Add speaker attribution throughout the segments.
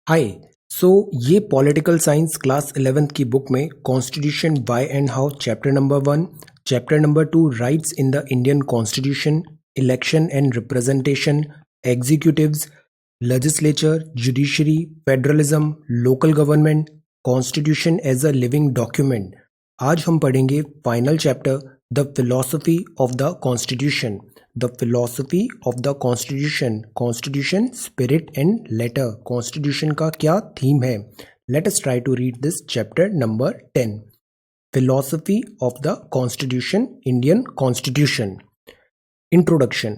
Speaker 1: हाय। ये political science class 11th की book में constitution why and how chapter number 1, chapter number 2 rights in the Indian constitution, election and representation, executives, legislature, judiciary, federalism, local government, constitution as a living document. आज हम पढ़ेंगे final chapter the philosophy of the constitution. The philosophy of the constitution, constitution spirit and letter. Constitution का क्या theme है? Let us try to read this chapter number 10, philosophy of the constitution, Indian constitution. Introduction.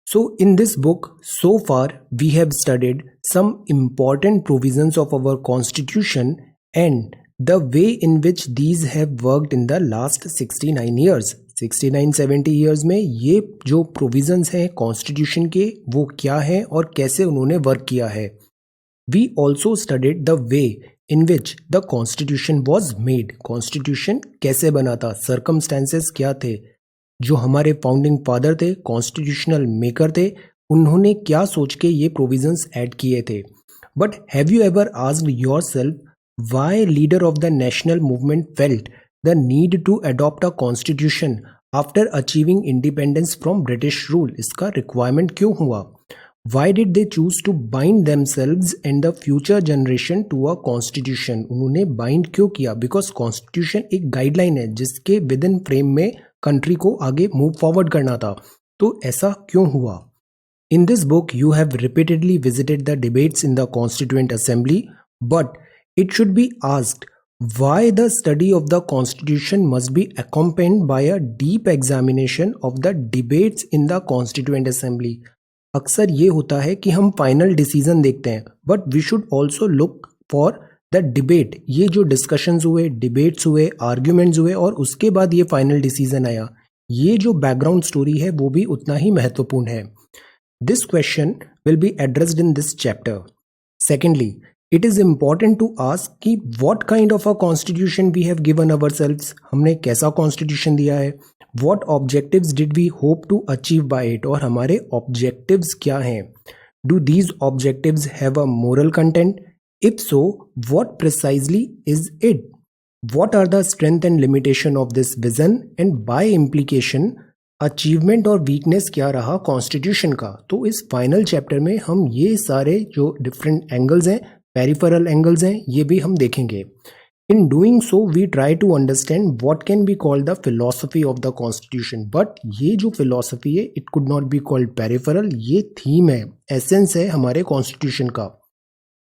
Speaker 1: So, in this book, so far we have studied some important provisions of our constitution and the way in which these have worked in the last 69 years. 69-70 years में ये जो provisions हैं constitution के वो क्या है और कैसे उन्होंने work किया है. We also studied the way in which the constitution was made. Constitution कैसे बना था, circumstances क्या थे, जो हमारे फाउंडिंग फादर थे, कॉन्स्टिट्यूशनल मेकर थे, उन्होंने क्या सोच के ये प्रोविजंस ऐड किए थे. But have you ever asked yourself why leader of the national movement felt the need to adopt a constitution after achieving independence from British rule? इसका रिक्वायरमेंट क्यों हुआ? Why did they choose to bind themselves and the future generation to a constitution? उन्होंने bind क्यों किया? Because constitution एक guideline है जिसके within frame में कंट्री को आगे मूव फॉरवर्ड करना था. तो ऐसा क्यों हुआ? In this book, you have repeatedly visited the debates in the Constituent Assembly, but it should be asked why the study of the Constitution must be accompanied by a deep examination of the debates in the Constituent Assembly. अक्सर ये होता है कि हम final decision देखते हैं, but we should also look for the debate. ये जो डिस्कशंस हुए, डिबेट्स हुए, आर्ग्यूमेंट्स हुए और उसके बाद ये फाइनल डिसीजन आया, ये जो बैकग्राउंड स्टोरी है वो भी उतना ही महत्वपूर्ण है. This question will be addressed in this chapter. Secondly, it is important to ask कि what kind of a constitution we have given ourselves. हमने कैसा कॉन्स्टिट्यूशन दिया है? What objectives did we hope to achieve by it? और हमारे objectives क्या हैं? Do these objectives have a moral content? If so, what precisely is it? What are the strength and limitation of this vision? And by implication, achievement और weakness क्या रहा constitution का? तो इस final chapter में हम ये सारे जो different angles हैं, peripheral angles हैं, ये भी हम देखेंगे. In doing so, we try to understand what can be called the philosophy of the constitution. But ये जो philosophy है, it could not be called peripheral. ये theme है, essence है हमारे constitution का.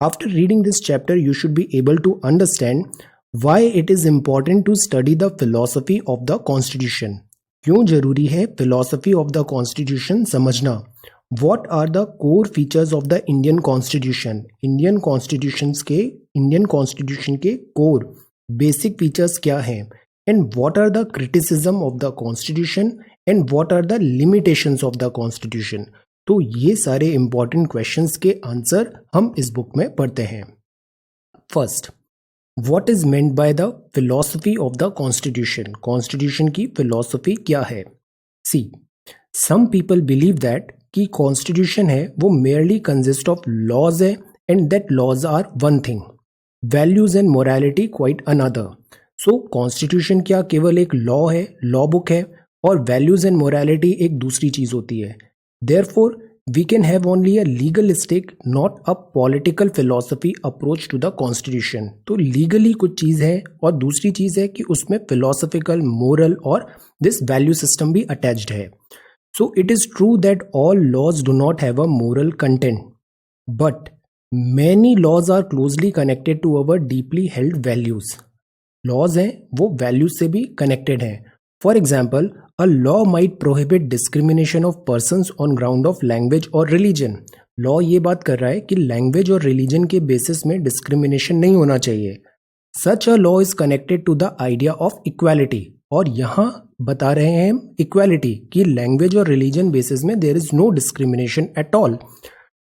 Speaker 1: After reading this chapter, you should be able to understand why it is important to study the philosophy of the constitution. क्यों जरूरी है philosophy of the constitution समझना. What are the core features of the Indian Constitution? Indian Constitution के core basic features क्या हैं? And what are the criticism of the Constitution? And what are the limitations of the Constitution? तो ये सारे important questions के answer हम इस book में पढ़ते हैं. First, what is meant by the philosophy of the Constitution? Constitution की philosophy क्या है? See, some people believe that कि कॉन्स्टिट्यूशन है वो मेयरली कंसिस्ट ऑफ लॉज है and that laws are one thing, values and morality quite another. So constitution क्या केवल एक लॉ है, लॉ बुक है, और वैल्यूज एंड मोरालिटी एक दूसरी चीज होती है. Therefore we can have only a legalistic, not a political philosophy approach to the constitution. तो लीगली कुछ चीज है और दूसरी चीज है कि उसमें फिलोसफिकल, मोरल और दिस वैल्यू सिस्टम भी अटैच्ड है. So it is true that all laws do not have a moral content, but many laws are closely connected to our deeply held values. Laws हैं वो values से भी connected हैं. For example, a law might prohibit discrimination of persons on ground of language or religion. Law ये बात कर रहा है कि language और religion के basis में discrimination नहीं होना चाहिए. Such a law is connected to the idea of equality. और यहाँ बता रहे हैं इक्वालिटी कि लैंग्वेज और रिलीजन बेसिस में there is no discrimination at all.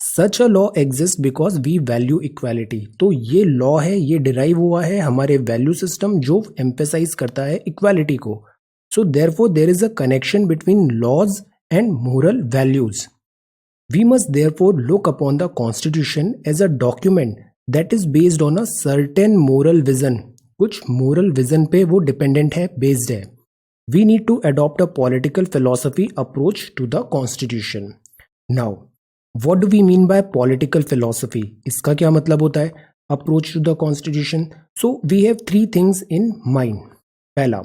Speaker 1: Such a law exist because we value equality. तो ये लॉ है, ये डिराइव हुआ है हमारे वैल्यू सिस्टम जो एम्फेसाइज करता है इक्वालिटी को. So therefore there is a connection between laws and moral values. We must therefore look upon the constitution as a document that is based on a certain moral vision, कुछ moral vision पे वो dependent है, based है. We need to adopt a political philosophy approach to the constitution. Now what do we mean by political philosophy? इसका क्या मतलब होता है approach to the constitution? So we have three things in mind. पहला,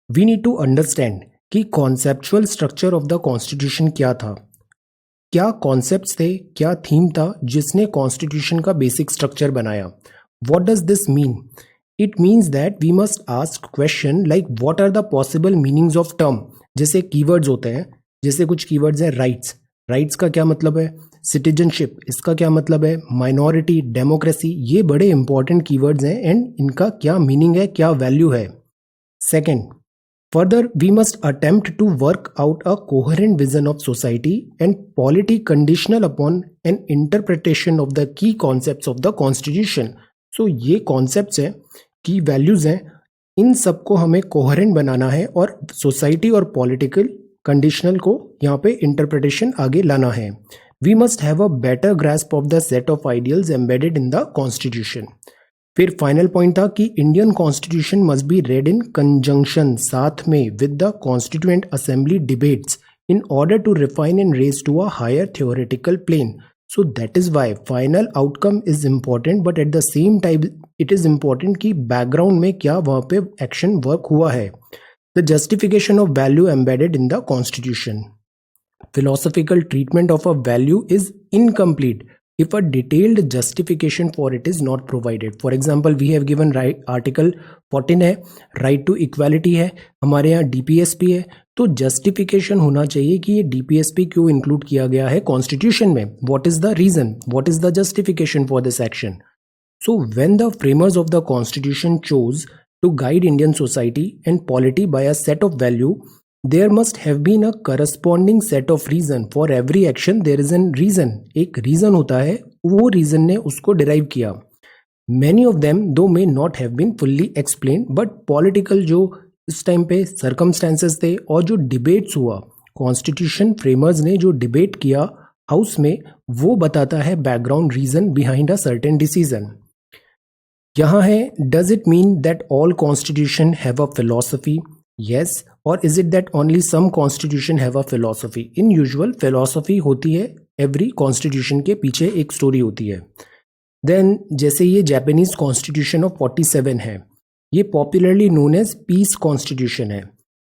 Speaker 1: we need to understand कि conceptual structure of the constitution क्या था, क्या कॉन्सेप्ट्स थे, क्या थीम था जिसने कॉन्स्टिट्यूशन का बेसिक स्ट्रक्चर बनाया. What does this mean? It means that we must ask question like what are the possible meanings of term. जैसे कीवर्ड्स होते हैं, जैसे कुछ कीवर्ड्स हैं राइट्स, राइट्स का क्या मतलब है, सिटीजनशिप इसका क्या मतलब है, माइनॉरिटी, डेमोक्रेसी, ये बड़े इंपॉर्टेंट कीवर्ड्स हैं एंड इनका क्या मीनिंग है, क्या वैल्यू है. Second, further, we must attempt to work out a coherent vision of society and polity conditional upon an interpretation of the key concepts of the constitution. So ये concepts हैं, key values हैं, इन सबको हमें coherent बनाना है और society और political conditional को यहाँ पे interpretation आगे लाना है. We must have a better grasp of the set of ideals embedded in the constitution. फिर फाइनल पॉइंट था कि Indian constitution must be read in conjunction, साथ में with the constituent assembly debates in order to refine and raise to a higher theoretical plane. So that is why final outcome is important, but at the same time it is important कि background में क्या वहाँ पे action work हुआ है. The justification of value embedded in the constitution. Philosophical treatment of a value is incomplete if a detailed justification for it is not provided. For example, we have given right article 14 है, right to equality है, हमारे यहाँ DPSP है, तो justification होना चाहिए कि ये DPSP क्यों include किया गया है constitution में. What is the reason? What is the justification for this action? So when the framers of the constitution chose to guide Indian society and polity by a set of value, there must have been a corresponding set of reason. For every action there is a reason. एक reason होता है, वो reason ने उसको derive किया. Many of them though may not have been fully explained, but political जो इस time पे circumstances थे और जो debates हुआ, constitution framers ने जो debate किया हाउस में, वो बताता है background reason behind a certain decision. यहाँ है, does it mean that all constitution have a philosophy? Yes. Or is it that only some constitution have a philosophy? In usual philosophy होती है, every constitution के पीछे एक story होती है. Then जैसे ये Japanese constitution of 47 है, ये popularly known as peace constitution है.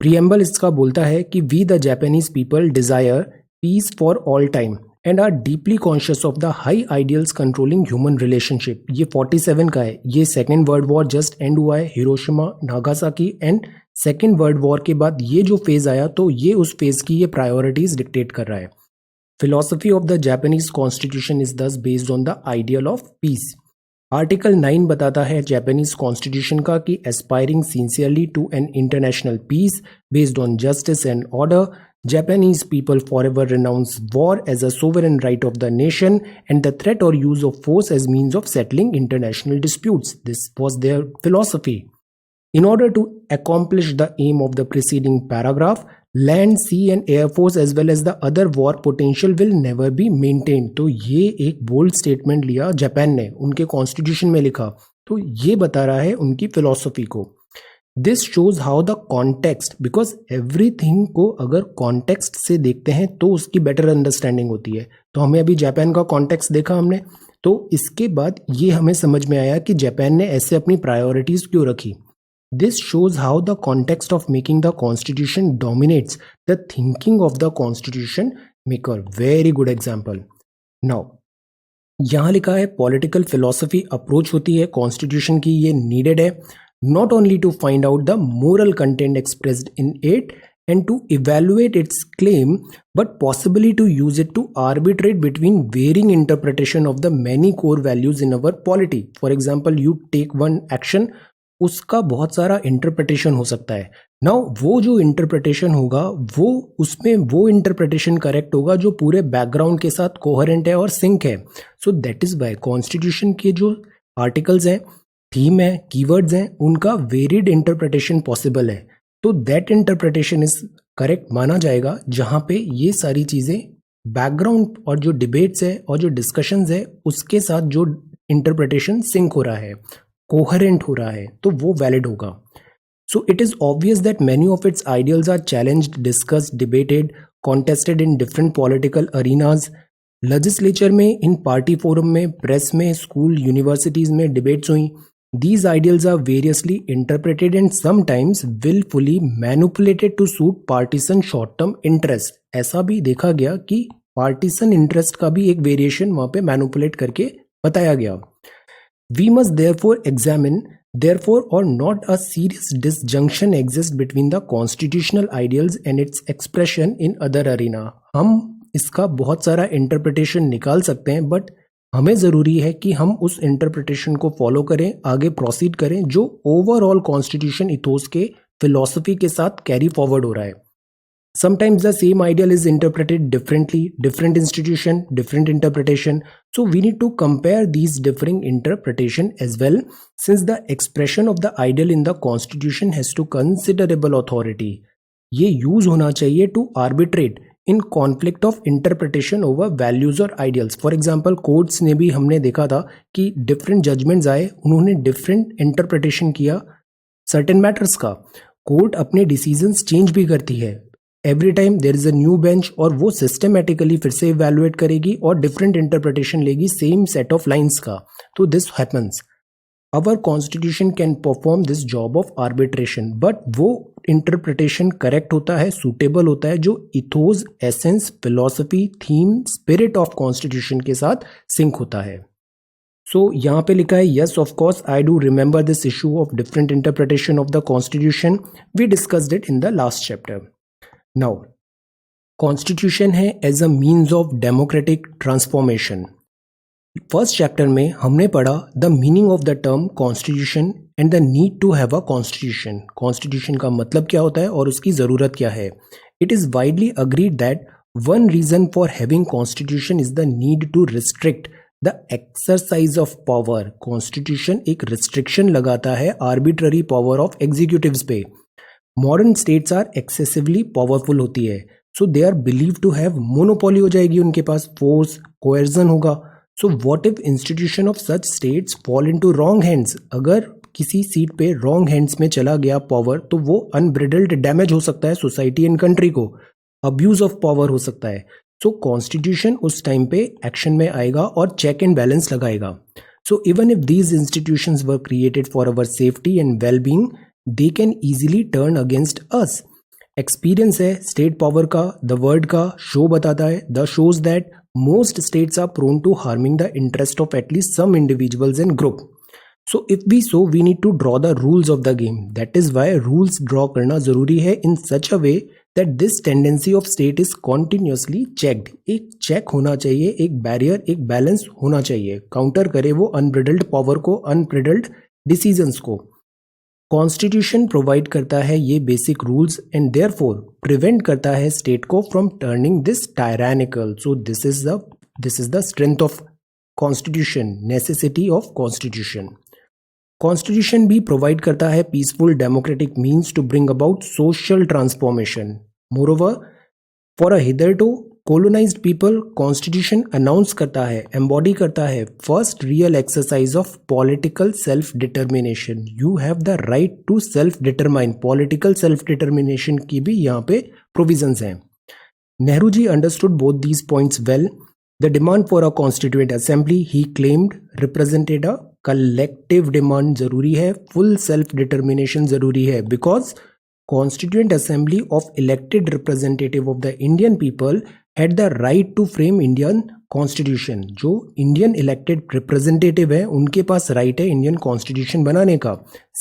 Speaker 1: Preamble इसका बोलता है कि we the Japanese people desire peace for all time and are deeply conscious of the high ideals controlling human relationship. ये 47 का है, ये second world war just and हुआ है, Hiroshima Nagasaki, and second world war के बाद ये जो फेज आया तो ये उस फेज की ये प्रायोरिटीज डिक्टेट कर रहा है. Philosophy of the Japanese constitution is thus based on the ideal of peace. Article 9 बताता है जापानीज कॉन्स्टिट्यूशन का कि aspiring sincerely to an international peace based on justice and order, Japanese people forever renounce war as a sovereign right of the nation and the threat or use of force as means of settling international disputes. This was their philosophy. In order to accomplish the aim of the preceding paragraph, land, sea and air force as well as the other war potential will never be maintained. तो ये एक bold statement लिया Japan ने, उनके constitution में लिखा, तो ये बता रहा है उनकी philosophy को. This shows how the context, because everything को अगर कॉन्टेक्स्ट से देखते हैं तो उसकी बेटर अंडरस्टैंडिंग होती है. तो हमें अभी जापान का कॉन्टेक्स्ट देखा हमने, तो इसके बाद ये हमें समझ में आया कि जापान ने ऐसे अपनी प्रायोरिटीज क्यों रखी. This shows how the context of making the constitution dominates the thinking of the constitution maker. Very good example. Now यहाँ लिखा है पॉलिटिकल फिलोसफी अप्रोच होती है कॉन्स्टिट्यूशन की, ये नीडेड है not only to find out the moral content expressed in it and to evaluate its claim, but possibly to use it to arbitrate between varying interpretation of the many core values in our polity. For example, you take one action, उसका बहुत सारा interpretation हो सकता है. Now वो जो interpretation होगा वो उसमें वो इंटरप्रिटेशन करेक्ट होगा जो पूरे बैकग्राउंड के साथ कोहेरेंट है और सिंक है. So that is why constitution के जो आर्टिकल्स हैं, थीम है, कीवर्ड्स हैं, उनका वेरिड इंटरप्रिटेशन पॉसिबल है. तो दैट इंटरप्रिटेशन इज करेक्ट माना जाएगा जहां पे ये सारी चीजें बैकग्राउंड और जो डिबेट्स है और जो डिस्कशंस है उसके साथ जो इंटरप्रिटेशन सिंक हो रहा है, कोहेरेंट हो रहा है, तो वो वैलिड होगा. So it is obvious that many of its ideals are challenged, discussed, debated, contested in different political arenas. Legislature में, इन पार्टी फोरम में, प्रेस में, स्कूल यूनिवर्सिटीज में डिबेट्स हुई. These ideals are variously interpreted and sometimes willfully manipulated to suit partisan short-term interest. ऐसा भी देखा गया कि पार्टीसन इंटरेस्ट का भी एक वेरिएशन वहां पे मैनिपुलेट करके बताया गया. We must therefore examine, therefore, or not a serious disjunction exists between the constitutional ideals and its expression in other arena. हम इसका बहुत सारा इंटरप्रिटेशन निकाल सकते हैं, बट हमें ज़रूरी है कि हम उस इंटरप्रिटेशन को फॉलो करें, आगे प्रोसीड करें, जो ओवरऑल कॉन्स्टिट्यूशन इथोस के फिलॉसफी के साथ कैरी फॉरवर्ड हो रहा है. Sometimes the same ideal is interpreted differently, different institution, different interpretation. So we need to compare these differing interpretation as well, since the expression of the ideal in the constitution has to considerable authority. ये use होना चाहिए to arbitrate in conflict of interpretation over values or ideals. For example, courts ने भी हमने देखा था कि different judgments आए, उन्होंने different interpretation किया certain matters का. कोर्ट अपने डिसीजंस चेंज भी करती है. Every time there is a new bench, और वो सिस्टमेटिकली फिर से इवैल्यूएट करेगी और डिफरेंट इंटरप्रिटेशन लेगी सेम सेट ऑफ लाइंस का. तो this happens. Our constitution can perform this job of arbitration, but वो इंटरप्रिटेशन करेक्ट होता है, सूटेबल होता है, जो ethos, essence, philosophy, theme, spirit of constitution के साथ सिंक होता है. सो यहाँ पे लिखा है, yes of course I do remember this issue of different interpretation of the constitution. We discussed it in the last chapter. Now constitution है as a means of democratic transformation. First chapter में हमने पढ़ा the meaning of the term constitution and the need to have a constitution. Constitution का मतलब क्या होता है और उसकी ज़रूरत क्या है. It is widely agreed that one reason for having constitution is the need to restrict the exercise of power. Constitution एक रिस्ट्रिक्शन लगाता है आर्बिट्ररी पावर ऑफ एग्जीक्यूटिव्स पे. Modern states are excessively powerful होती है, so they are believe to have monopoly हो जाएगी उनके पास, फोर्स, कोएर्जन होगा. So what if institution of such states fall into wrong hands. अगर किसी सीट पे रॉन्ग हैंड्स में चला गया पावर, तो वो अनब्रिडल्ड डैमेज हो सकता है सोसाइटी एंड कंट्री को, अब्यूज ऑफ पावर हो सकता है. सो कॉन्स्टिट्यूशन उस टाइम पे एक्शन में आएगा और चेक एंड बैलेंस लगाएगा. So even if these institutions were created for our safety and well being, they can easily turn against us. Experience है स्टेट पावर का, द वर्ड का show बताता है, the shows that most states are prone to harming the interest of at least some individuals and group. So if we need to draw the rules of the game. That is why rules draw करना जरूरी है in such a way that this tendency of state is continuously checked. एक check होना चाहिए, एक barrier, एक balance होना चाहिए, काउंटर करे वो अनब्रिडल्ड पावर को, अनब्रिडल्ड डिसीजंस को. कॉन्स्टिट्यूशन प्रोवाइड करता है ये basic rules and therefore prevent करता है स्टेट को from turning this tyrannical. So this is the strength of constitution, necessity of constitution. Constitution भी प्रोवाइड करता है peaceful democratic means to bring about social transformation. Moreover for a hitherto colonized people, constitution announce करता है, embody करता है first real exercise of political self determination. You have the right to self determine. Political self determination की भी यहाँ पे provisions हैं. Nehru ji understood both these points well. The demand for a constituent assembly he claimed represented a collective demand जरूरी है, full self determination जरूरी है, because Constituent Assembly of elected representative of the Indian people had the right to frame Indian Constitution. जो Indian elected representative है उनके पास right है Indian constitution बनाने का,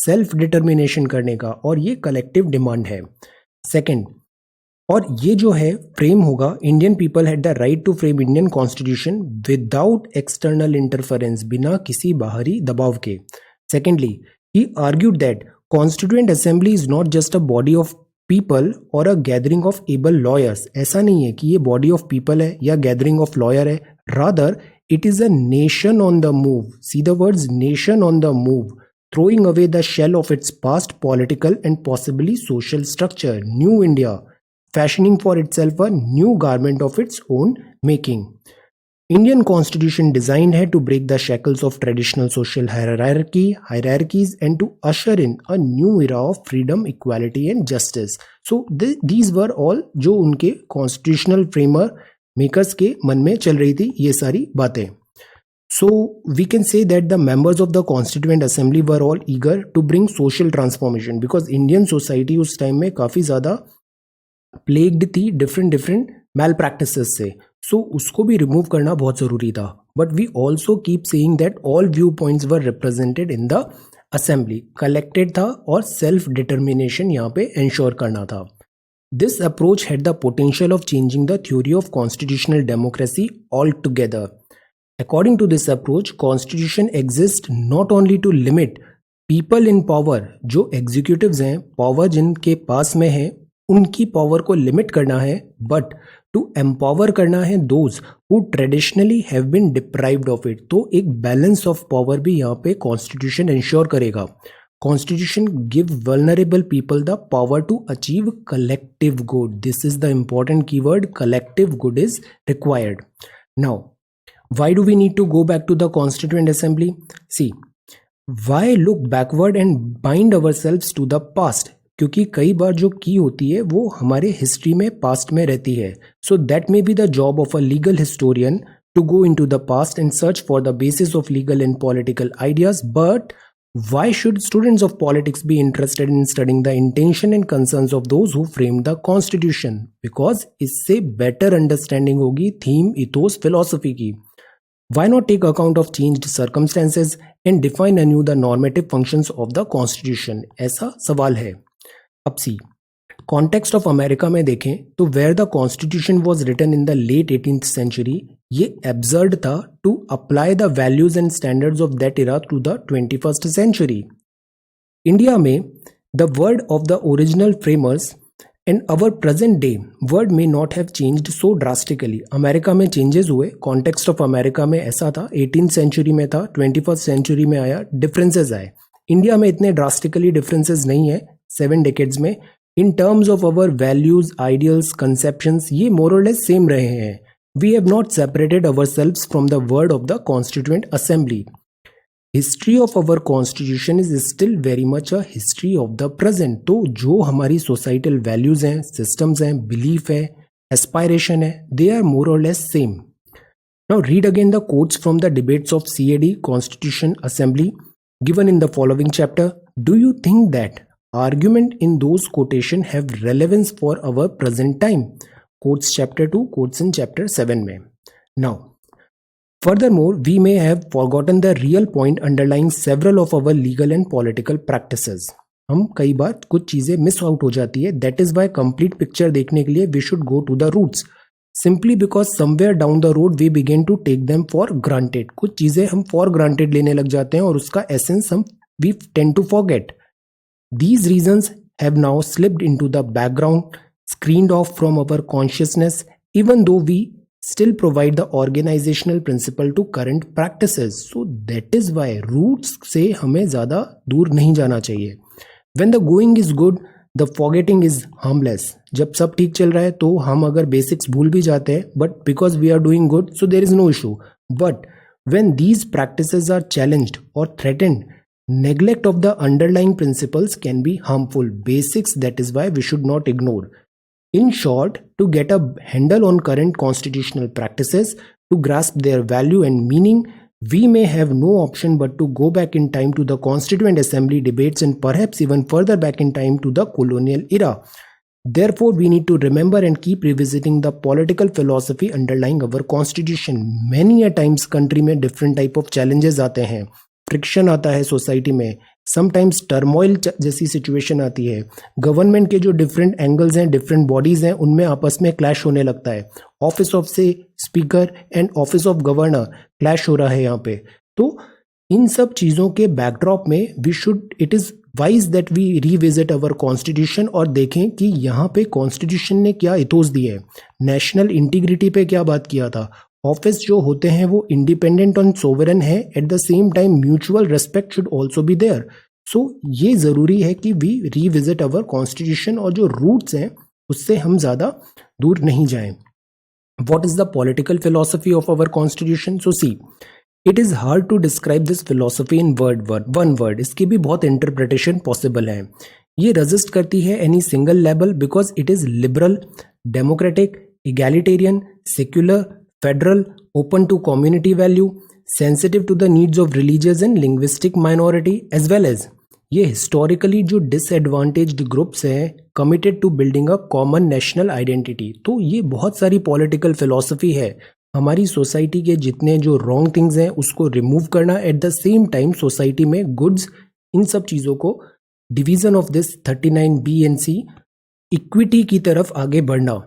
Speaker 1: सेल्फ डिटर्मिनेशन करने का, और ये कलेक्टिव डिमांड है. सेकंड, और ये जो है फ्रेम होगा, Indian people had the right to frame Indian constitution without external interference, बिना किसी बाहरी दबाव के. Secondly, he argued that Constituent Assembly is not just a body of people or a gathering of able lawyers. ऐसा नहीं है कि ये body of people है या gathering of lawyer है. Rather, it is a nation on the move. See the words nation on the move. Throwing away the shell of its past political and possibly social structure. New India. Fashioning for itself a new garment of its own making. Indian constitution designed है to break the shackles of traditional social hierarchies and to usher in a new era of freedom, equality and justice. So these were all जो उनके constitutional framer makers के मन में चल रही थी ये सारी बातें. So we can say that the members of the Constituent Assembly were all eager to bring social transformation because Indian society उस time में काफ़ी ज़्यादा plagued थी different मैल प्रैक्टिसेस से. सो उसको भी रिमूव करना बहुत ज़रूरी था. But we also keep saying that all view points were represented in the assembly, collected था और सेल्फ डिटर्मिनेशन यहाँ पे इंश्योर करना था. This approach had the potential of changing the theory of constitutional democracy all together. According to this approach, constitution exist not only to limit people in power, जो executives हैं, power जिनके पास में है उनकी पावर को लिमिट करना है, बट टू एम्पावर करना है those who traditionally have been deprived of it. तो एक बैलेंस ऑफ पावर भी यहाँ पे कॉन्स्टिट्यूशन इंश्योर करेगा. Constitution give vulnerable people the power to achieve collective good. This is the important keyword, collective good is required. Now why do we need to go back to the constituent assembly? See, why look backward and bind ourselves to the past? क्योंकि कई बार जो की होती है वो हमारे history में past में रहती है. So that may be the job of a legal historian to go in to the past and search for the basis of legal and political ideas. But why should students of politics be interested in studying the intention and concerns of those who frame the constitution? Because इससे better understanding होगी theme, ethos, philosophy की. Why not take account of changed circumstances and define anew the normative functions of the constitution? ऐसा सवाल है. अब सी, context of America में देखें तो where the constitution was written in the late 18th century, ये absurd था to apply the values and standards of that era to the 21st century. India में the world of the original framers and our present day world may not have changed so drastically. America में changes हुए, context of America में ऐसा था, 18th century में था, 21st century में आया, डिफरेंसेस आए. इंडिया में इतने ड्रास्टिकली डिफरेंसेस नहीं है 7 decades में. In terms of our values, ideals, conceptions, ये मोर और लेस सेम रहे हैं. We have not separated ourselves from the world of the constituent assembly. History of our constitution is still very much a history of the present. तो जो हमारी societal values हैं, systems हैं, belief है, aspiration है, they are more और less same. Now read again the quotes from the debates of CAD, constitution assembly, given in the following chapter. Do you think that argument in those quotation have relevance for our present time? Quotes chapter 2, quotes in chapter 7 में. Now, furthermore, we may have forgotten the real point underlying several of our legal and political practices. हम कई बार कुछ चीज़ें miss out हो जाती है. That is why complete picture देखने के लिए we should go to the roots. Simply because somewhere down the road we begin to take them for granted. कुछ चीज़ें हम for granted लेने लग जाते हैं और उसका essence हम we tend to forget. These reasons have now slipped into the background, screened off from our consciousness, even though we still provide the organizational principle to current practices. So that is why roots से हमें ज़्यादा दूर नहीं जाना चाहिए. When the going is good, the forgetting is harmless. जब सब ठीक चल रहा है तो हम अगर बेसिक्स भूल भी जाते हैं, but because we are doing good, so there is no issue. But when these practices are challenged or threatened, neglect of the underlying principles can be harmful. Basics, that is why we should not ignore. In short, to get a handle on current constitutional practices, to grasp their value and meaning, we may have no option but to go back in time to the Constituent Assembly debates and perhaps even further back in time to the colonial era. Therefore, we need to remember and keep revisiting the political philosophy underlying our constitution. Many a times country में different type of challenges आते हैं, friction आता है society में, sometimes turmoil जैसी situation आती है, government के जो डिफरेंट एंगल्स हैं, डिफरेंट बॉडीज हैं, उनमें आपस में क्लैश होने लगता है. ऑफिस ऑफ से speaker and office of governor clash हो रहा है यहाँ पे. तो इन सब चीज़ों के बैकड्रॉप में it is wise that we revisit our constitution और देखें कि यहाँ पे कॉन्स्टिट्यूशन ने क्या इथोस दी है, नेशनल इंटीग्रिटी पे क्या बात किया था, ऑफिस जो होते हैं वो इंडिपेंडेंट और सोवरेन है, at the same time mutual respect should also be there. So ये ज़रूरी है कि वी रीविजिट अवर कॉन्स्टिट्यूशन और जो रूट्स हैं उससे हम ज़्यादा दूर नहीं जाएं. What is the political philosophy of our constitution? So see, it is hard to describe this philosophy in one word. इसकी भी बहुत interpretation possible है. ये resist करती है any single label because it is liberal, democratic, egalitarian, secular, federal, open to community value, sensitive to the needs of religious and linguistic minority, as well as ये historically जो disadvantaged groups हैं committed to building a common national identity. तो ये बहुत सारी political philosophy है. हमारी society के जितने जो रॉन्ग थिंग्स हैं उसको रिमूव करना, at the same time society में गुड्स, इन सब चीज़ों को, division of this 39B and C, equity की तरफ आगे बढ़ना,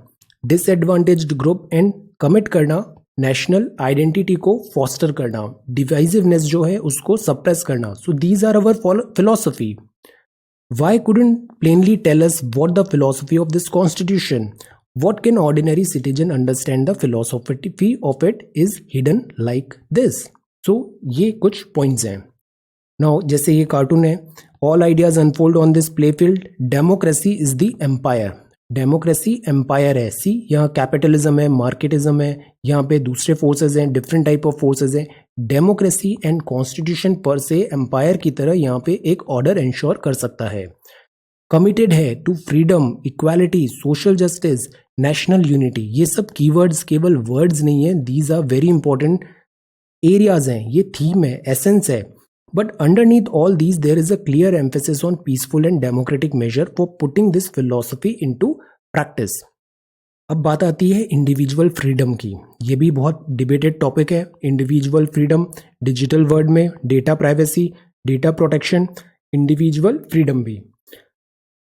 Speaker 1: डिसएडवांटेज्ड ग्रुप एंड कमिट करना, नेशनल आइडेंटिटी को फॉस्टर करना, डिवाइसिवनेस जो है उसको सप्रेस करना. So these are our philosophy. Why couldn't plainly tell us what the philosophy of this constitution? What can ordinary citizen understand? The philosophy of it is hidden like this. So ये कुछ points हैं. Now जैसे ये cartoon है, all ideas unfold on this playfield. Democracy is the empire. Democracy empire है. See, यहाँ capitalism है, मार्केटिज्म है, यहाँ पे दूसरे फोर्सेज हैं, डिफरेंट टाइप ऑफ फोर्सेज हैं. डेमोक्रेसी एंड कॉन्स्टिट्यूशन पर से एम्पायर की तरह यहाँ पे एक ऑर्डर इंश्योर कर सकता है. कमिटेड है to freedom, equality, social justice, national unity. ये सब कीवर्ड्स केवल वर्ड्स नहीं है, these are very important areas हैं. ये थीम है, एसेंस है. But underneath all these, there is a clear emphasis on peaceful and democratic measure for putting this philosophy into practice. अब बात आती है इंडिविजुअल फ्रीडम की. ये भी बहुत डिबेटेड टॉपिक है. इंडिविजुअल फ्रीडम, डिजिटल वर्ल्ड में data privacy, data protection, individual freedom भी.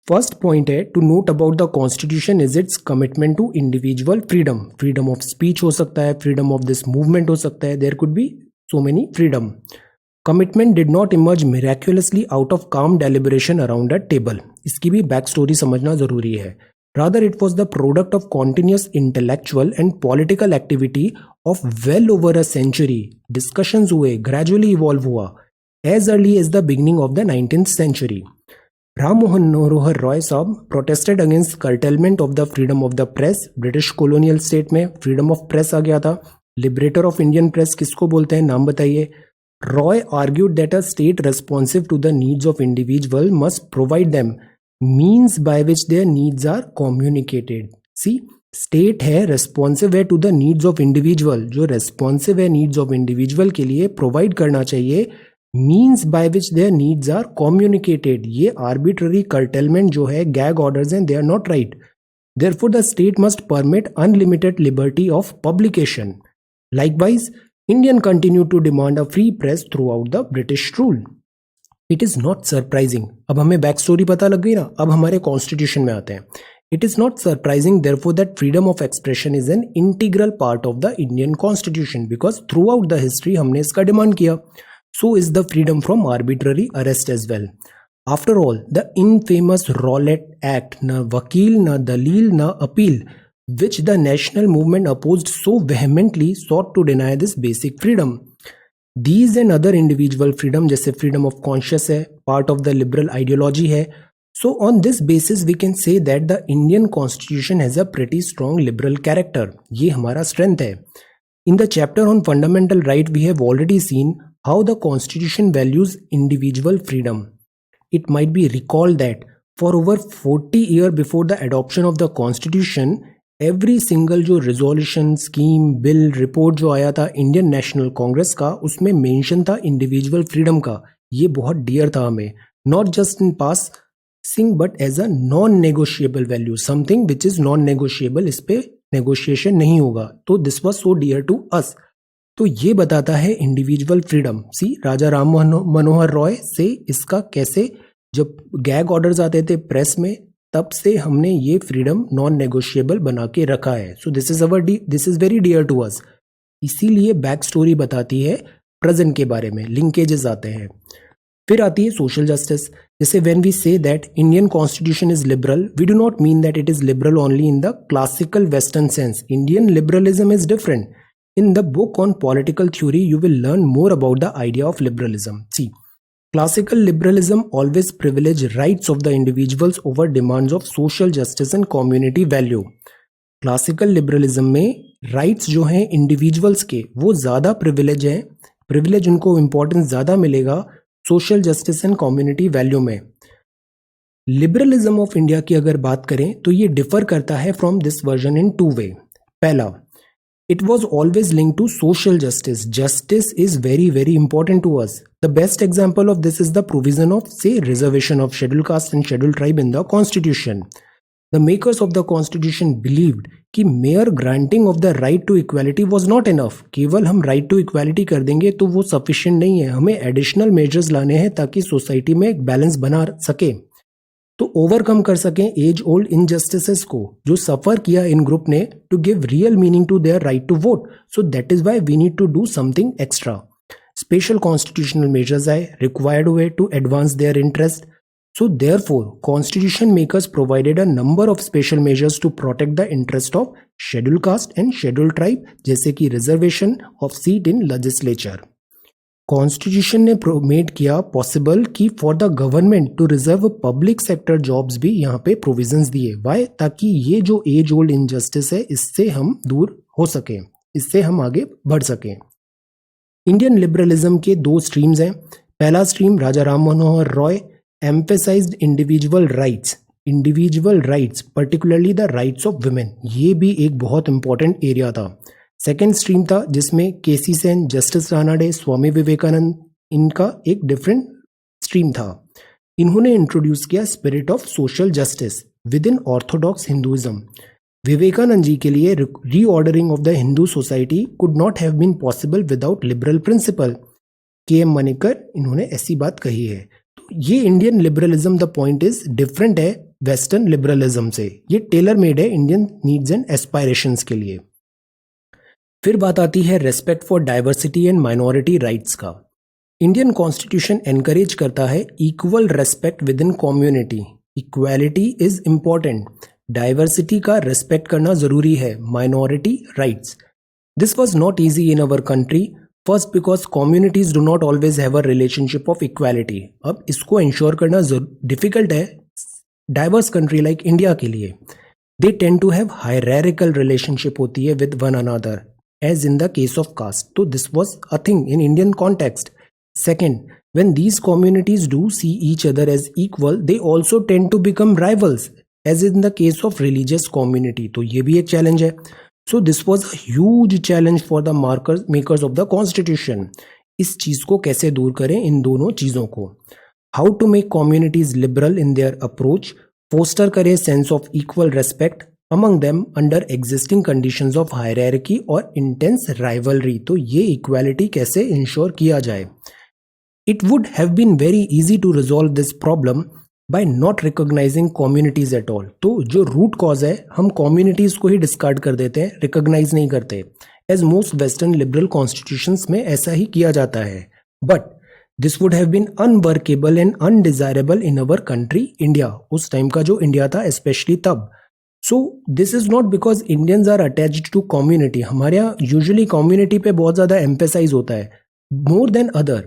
Speaker 1: फर्स्ट पॉइंट है to note about the constitution is its commitment to individual freedom. Freedom of speech हो सकता है, फ्रीडम ऑफ दिस मूवमेंट हो सकता है, there could be so many freedom. Commitment did not emerge miraculously out of calm deliberation around a table. इसकी भी back story समझना जरूरी है. Rather, it was the product of continuous intellectual and political activity of well over a century. Discussions हुए, gradually evolve हुआ, as early as the beginning of the 19th century. Ram Manohar Roy साहब protested against curtailment of the freedom of the press. British colonial state में freedom of press आ गया था. Liberator of Indian press किसको बोलते हैं, नाम बताइए. Roy argued that a state responsive to the needs of individual must provide them means by which their needs are communicated. See, state है, responsive है to the needs of individual. जो responsive है needs of individual के लिए provide करना चाहिए means by which their needs are communicated. ये arbitrary curtailment जो है, gag orders हैं, they are not right. Therefore, the state must permit unlimited liberty of publication. Likewise, Indian continued to demand a free press throughout the British rule. It is not surprising. अब हमें back story पता लग गई ना. अब हमारे constitution में आते हैं. It is not surprising therefore that freedom of expression is an integral part of the Indian constitution because throughout the history हमने इसका डिमांड किया. So is the freedom from arbitrary arrest as well. After all, the infamous Rowlatt Act, ना वकील, ना दलील, ना appeal, which the national movement opposed so vehemently, sought to deny this basic freedom. These and other individual freedom, जैसे freedom of conscience है, part of the liberal ideology है. So on this basis we can say that the Indian constitution has a pretty strong liberal character. ये हमारा strength है. In the chapter on fundamental right, we have already seen how the constitution values individual freedom. It might be recalled that for over 40 years before the adoption of the constitution, every single जो resolution, scheme, bill, report जो आया था Indian national Congress का, उसमें mention था individual freedom का. ये बहुत डियर था हमें, not just in passing but as a non negotiable value, something which is non negotiable, इस पे नेगोशिएशन नहीं होगा. तो this was so dear to us. तो ये बताता है individual freedom. See, Raja Ram मनोहर रॉय से इसका कैसे, जब गैग ऑर्डर्स आते थे प्रेस में, तब से हमने ये फ्रीडम नॉन नेगोशिएबल बना के रखा है. So this is very dear to us. इसीलिए बैक स्टोरी बताती है प्रेजेंट के बारे में, लिंकेजेस आते हैं. फिर आती है सोशल जस्टिस. जैसे when we say that Indian constitution is liberal, we do not mean that it is liberal only in the classical western sense. Indian liberalism is different. In the book on political theory you will learn more about the idea of liberalism. See, classical liberalism always privileged rights of the individuals over demands of social justice and community value. Classical liberalism में rights जो हैं individuals के वो ज़्यादा privilege हैं, privilege उनको importance ज़्यादा मिलेगा social justice and community value में। लिबरलिज्म ऑफ इंडिया की अगर बात करें तो ये डिफर करता है from this version in two way. पहला, it was always linked to social justice. Justice is very, very important to us. The best example of this is the provision of, say, reservation of scheduled caste and scheduled tribe in the constitution. The makers of the constitution believed कि mere granting of the right to equality was not enough. केवल हम right to equality कर देंगे तो वो sufficient नहीं है, हमें additional measures लाने हैं ताकि society में एक balance बना सके, तो ओवरकम कर सकें एज ओल्ड इनजस्टिसेस को जो सफर किया इन ग्रुप ने, to give real meaning to their right to vote. So that is why we need to do something extra. Special constitutional measures आए, required way to advance their interest. So therefore constitution makers provided a number of special measures to protect the interest of scheduled caste and scheduled tribe, जैसे कि reservation of seat in legislature. Constitution ने made किया possible कि for the government to reserve public sector jobs भी यहाँ पे provisions दिए। Y? ताकि ये जो एज ओल्ड इनजस्टिस है इससे हम दूर हो सके, इससे हम आगे बढ़ सकें। इंडियन लिबरलिज्म के दो स्ट्रीम्स हैं। पहला stream Raja Ram Manohar Roy emphasized individual rights particularly the rights of women. ये भी एक बहुत इंपॉर्टेंट एरिया था। सेकेंड स्ट्रीम था जिसमें केसी सेन, जस्टिस रानाडे, स्वामी विवेकानंद, इनका एक डिफरेंट स्ट्रीम था। इन्होंने इंट्रोड्यूस किया spirit of social justice within orthodox Hinduism. Vivekananda ji के लिए reordering of the Hindu society could not have been possible without liberal principle. K M. Manikar इन्होंने ऐसी बात कही है। तो ये Indian liberalism, the point is different है वेस्टर्न लिबरलिज्म से। ये टेलर मेड है इंडियन नीड्स एंड एस्पायरेशंस के लिए। फिर बात आती है respect for diversity and minority rights का। इंडियन कॉन्स्टिट्यूशन एनकरेज करता है equal respect with in community. Equality is important, diversity का रेस्पेक्ट करना जरूरी है, minority rights. This was not easy in our country, first because communities do not always have a relationship of equality. अब इसको ensure करना difficult है diverse country like India के लिए। They tend to have hierarchical relationship होती है with one another, as in the case of caste. So this was a thing in Indian context. Second, when these communities do see each other as equal, they also tend to become rivals, as in the case of religious community. तो ये भी एक challenge है. So this was a huge challenge for the makers of the constitution. इस चीज को कैसे दूर करें इन दोनों चीजों को? How to make communities liberal in their approach, foster करें sense of equal respect among them under existing conditions of hierarchy और intense rivalry। तो ये equality कैसे ensure किया जाए? It would have been very easy to resolve this problem by not recognizing communities at all। तो जो root cause है हम communities को ही discard कर देते हैं, recognize नहीं करते, as most western liberal constitutions में ऐसा ही किया जाता है। But this would have been unworkable and undesirable in our country India। उस टाइम का जो इंडिया था especially तब। So this is not because Indians are attached to community. हमारे यहाँ यूजुअली कम्युनिटी पे बहुत ज़्यादा एम्फेसाइज होता है more than other.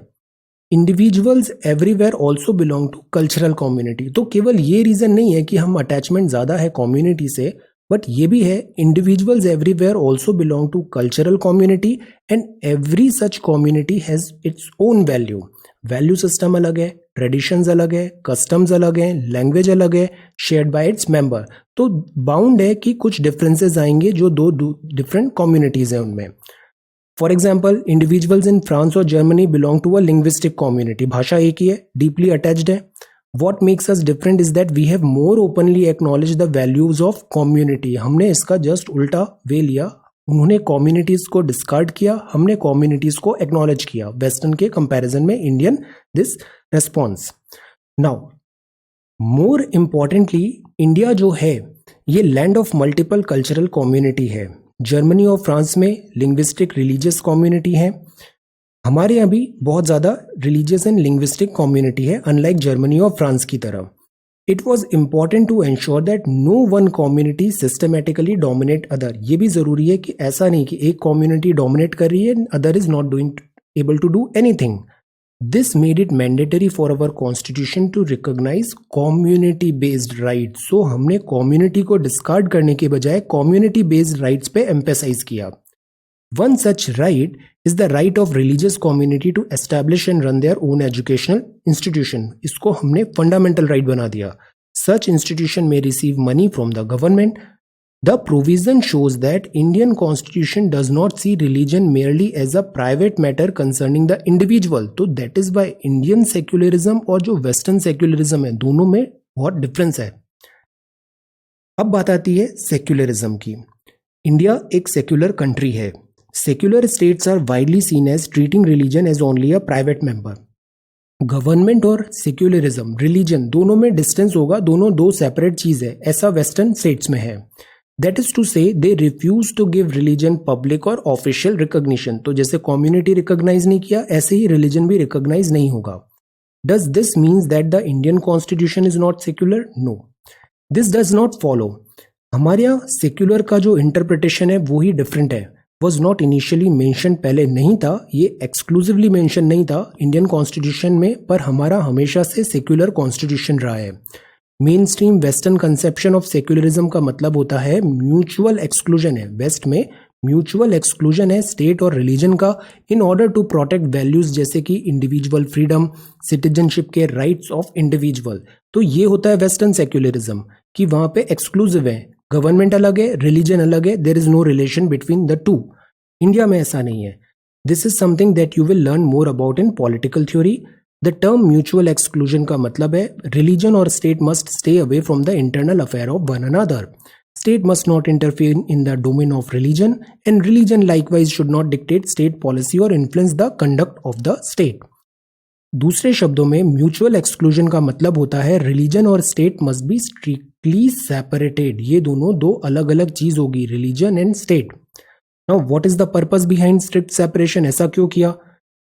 Speaker 1: Individuals everywhere also belong to cultural community. तो केवल ये रीज़न नहीं है कि हम अटैचमेंट ज़्यादा है कम्युनिटी से, बट ये भी है individuals everywhere also belong to cultural community and every such community has its own value. Value system अलग है, ट्रेडिशंस अलग है, कस्टम्स अलग हैं, लैंग्वेज अलग है, शेयर्ड बाय इट्स मेंबर। तो बाउंड है कि कुछ डिफरेंसेस आएंगे जो दो डिफरेंट कम्युनिटीज हैं उनमें। For example, individuals in France और Germany belong to a linguistic community. भाषा एक ही है, डीपली अटैच्ड है। What makes us different is that we have more openly acknowledge the values of community. हमने इसका जस्ट उल्टा वे लिया, उन्होंने कम्युनिटीज को डिस्कार्ड किया, हमने कम्युनिटीज को एक्नॉलेज किया। वेस्टर्न के कंपैरिजन में Indian this response. Now more importantly, India जो है ये land of multiple cultural community है। जर्मनी और फ्रांस में लिंग्विस्टिक रिलीजियस कम्युनिटी है, हमारे यहाँ भी बहुत ज़्यादा रिलीजियस एंड लिंग्विस्टिक कम्युनिटी है, अनलाइक जर्मनी और फ्रांस की तरह। It was important to ensure that no one community systematically dominate other. ये भी ज़रूरी है कि ऐसा नहीं कि एक कम्युनिटी डोमिनेट कर रही है, other is not doing able to do anything. This made it mandatory for our constitution to recognize community based right. So हमने कम्युनिटी को डिस्कार्ड करने के बजाय कम्युनिटी बेस्ड राइट्स पे एम्फेसाइज किया। One such right is the right of religious community to establish and run their own educational institution. इसको हमने fundamental right बना दिया। सच इंस्टीट्यूशन में receive money from the government. The provision shows that Indian Constitution does not see religion merely as a private matter concerning the individual. तो that is why Indian secularism और जो Western secularism है दोनों में बहुत difference है। अब बात आती है सेक्युलरिज्म की। इंडिया एक सेक्युलर कंट्री है। Secular states are widely seen as treating religion as only a private member. Government और सेक्युलरिज्म रिलीजन दोनों में डिस्टेंस होगा, दोनों दो सेपरेट चीज है, ऐसा वेस्टर्न स्टेट्स में है। That is to say, they refuse to give religion public और official recognition। तो जैसे community recognize नहीं किया, ऐसे ही religion भी recognize नहीं होगा। Does this means that the Indian Constitution is not secular? No, this does not follow। हमारे यहाँ secular का जो interpretation है वो ही different है। Was not initially mentioned, पहले नहीं था, ये exclusively mention नहीं था Indian Constitution में, पर हमारा हमेशा से secular Constitution रहा है। Mainstream western conception of secularism का मतलब होता है म्यूचुअल एक्सक्लूजन है। वेस्ट में म्यूचुअल एक्सक्लूजन है स्टेट और रिलीजन का in order to protect values जैसे कि इंडिविजुअल फ्रीडम, सिटीजनशिप के राइट्स ऑफ इंडिविजुअल। तो ये होता है वेस्टर्न सेक्युलरिज्म कि वहां पे एक्सक्लूसिव है, गवर्नमेंट अलग है, रिलीजन अलग है, there is no relation between the two. India में ऐसा नहीं है। This is something that you will learn more about in political theory. The term mutual exclusion का मतलब है रिलीजन और state must stay away from the internal affair of one another. State must not interfere in the domain of religion and religion likewise should not dictate state policy और influence the conduct of the state. दूसरे शब्दों में mutual exclusion का मतलब होता है religion और state must be strictly separated. ये दोनों दो अलग अलग चीज होगी, religion and state. Now what is the purpose behind strict separation? ऐसा क्यों किया?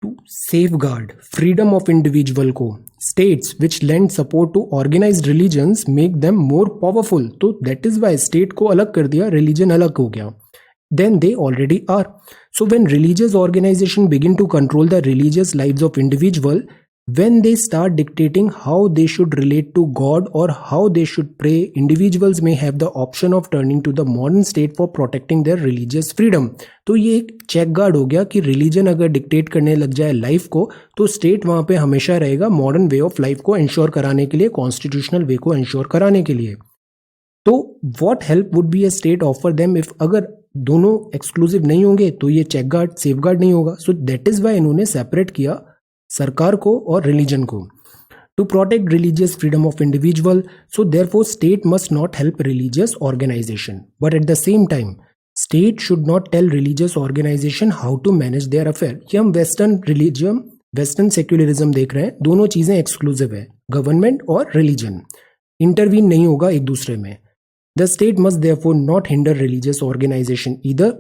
Speaker 1: To safeguard freedom of individual को। States which lend support to organized religions make them more powerful। तो that is why state को अलग कर दिया, religion अलग हो गया। Then they already are। So when religious organization begin to control the religious lives of individual, when they start dictating how they should relate to God or how they should pray, individuals may have the option of turning to the modern state for protecting their religious freedom। तो ये एक check guard हो गया कि religion अगर dictate करने लग जाए लाइफ को तो स्टेट वहां पे हमेशा रहेगा मॉडर्न वे ऑफ लाइफ को इंश्योर कराने के लिए, कॉन्स्टिट्यूशनल वे को इंश्योर कराने के लिए। तो what help would be a state offer them if, अगर दोनों एक्सक्लूसिव नहीं होंगे तो ये चेक गार्ड सेफ गार्ड नहीं होगा। सो दैट इज वाई इन्होंने सेपरेट किया सरकार को और रिलीजन को। To protect religious freedom of individual, so therefore state must not help religious organisation, but at the same time state should not tell religious organisation how to manage their affair. ये हम western religion, western secularism देख रहे हैं, दोनों चीजें exclusive है, government और religion intervene नहीं होगा एक दूसरे में। The state must therefore not hinder religious organisation either.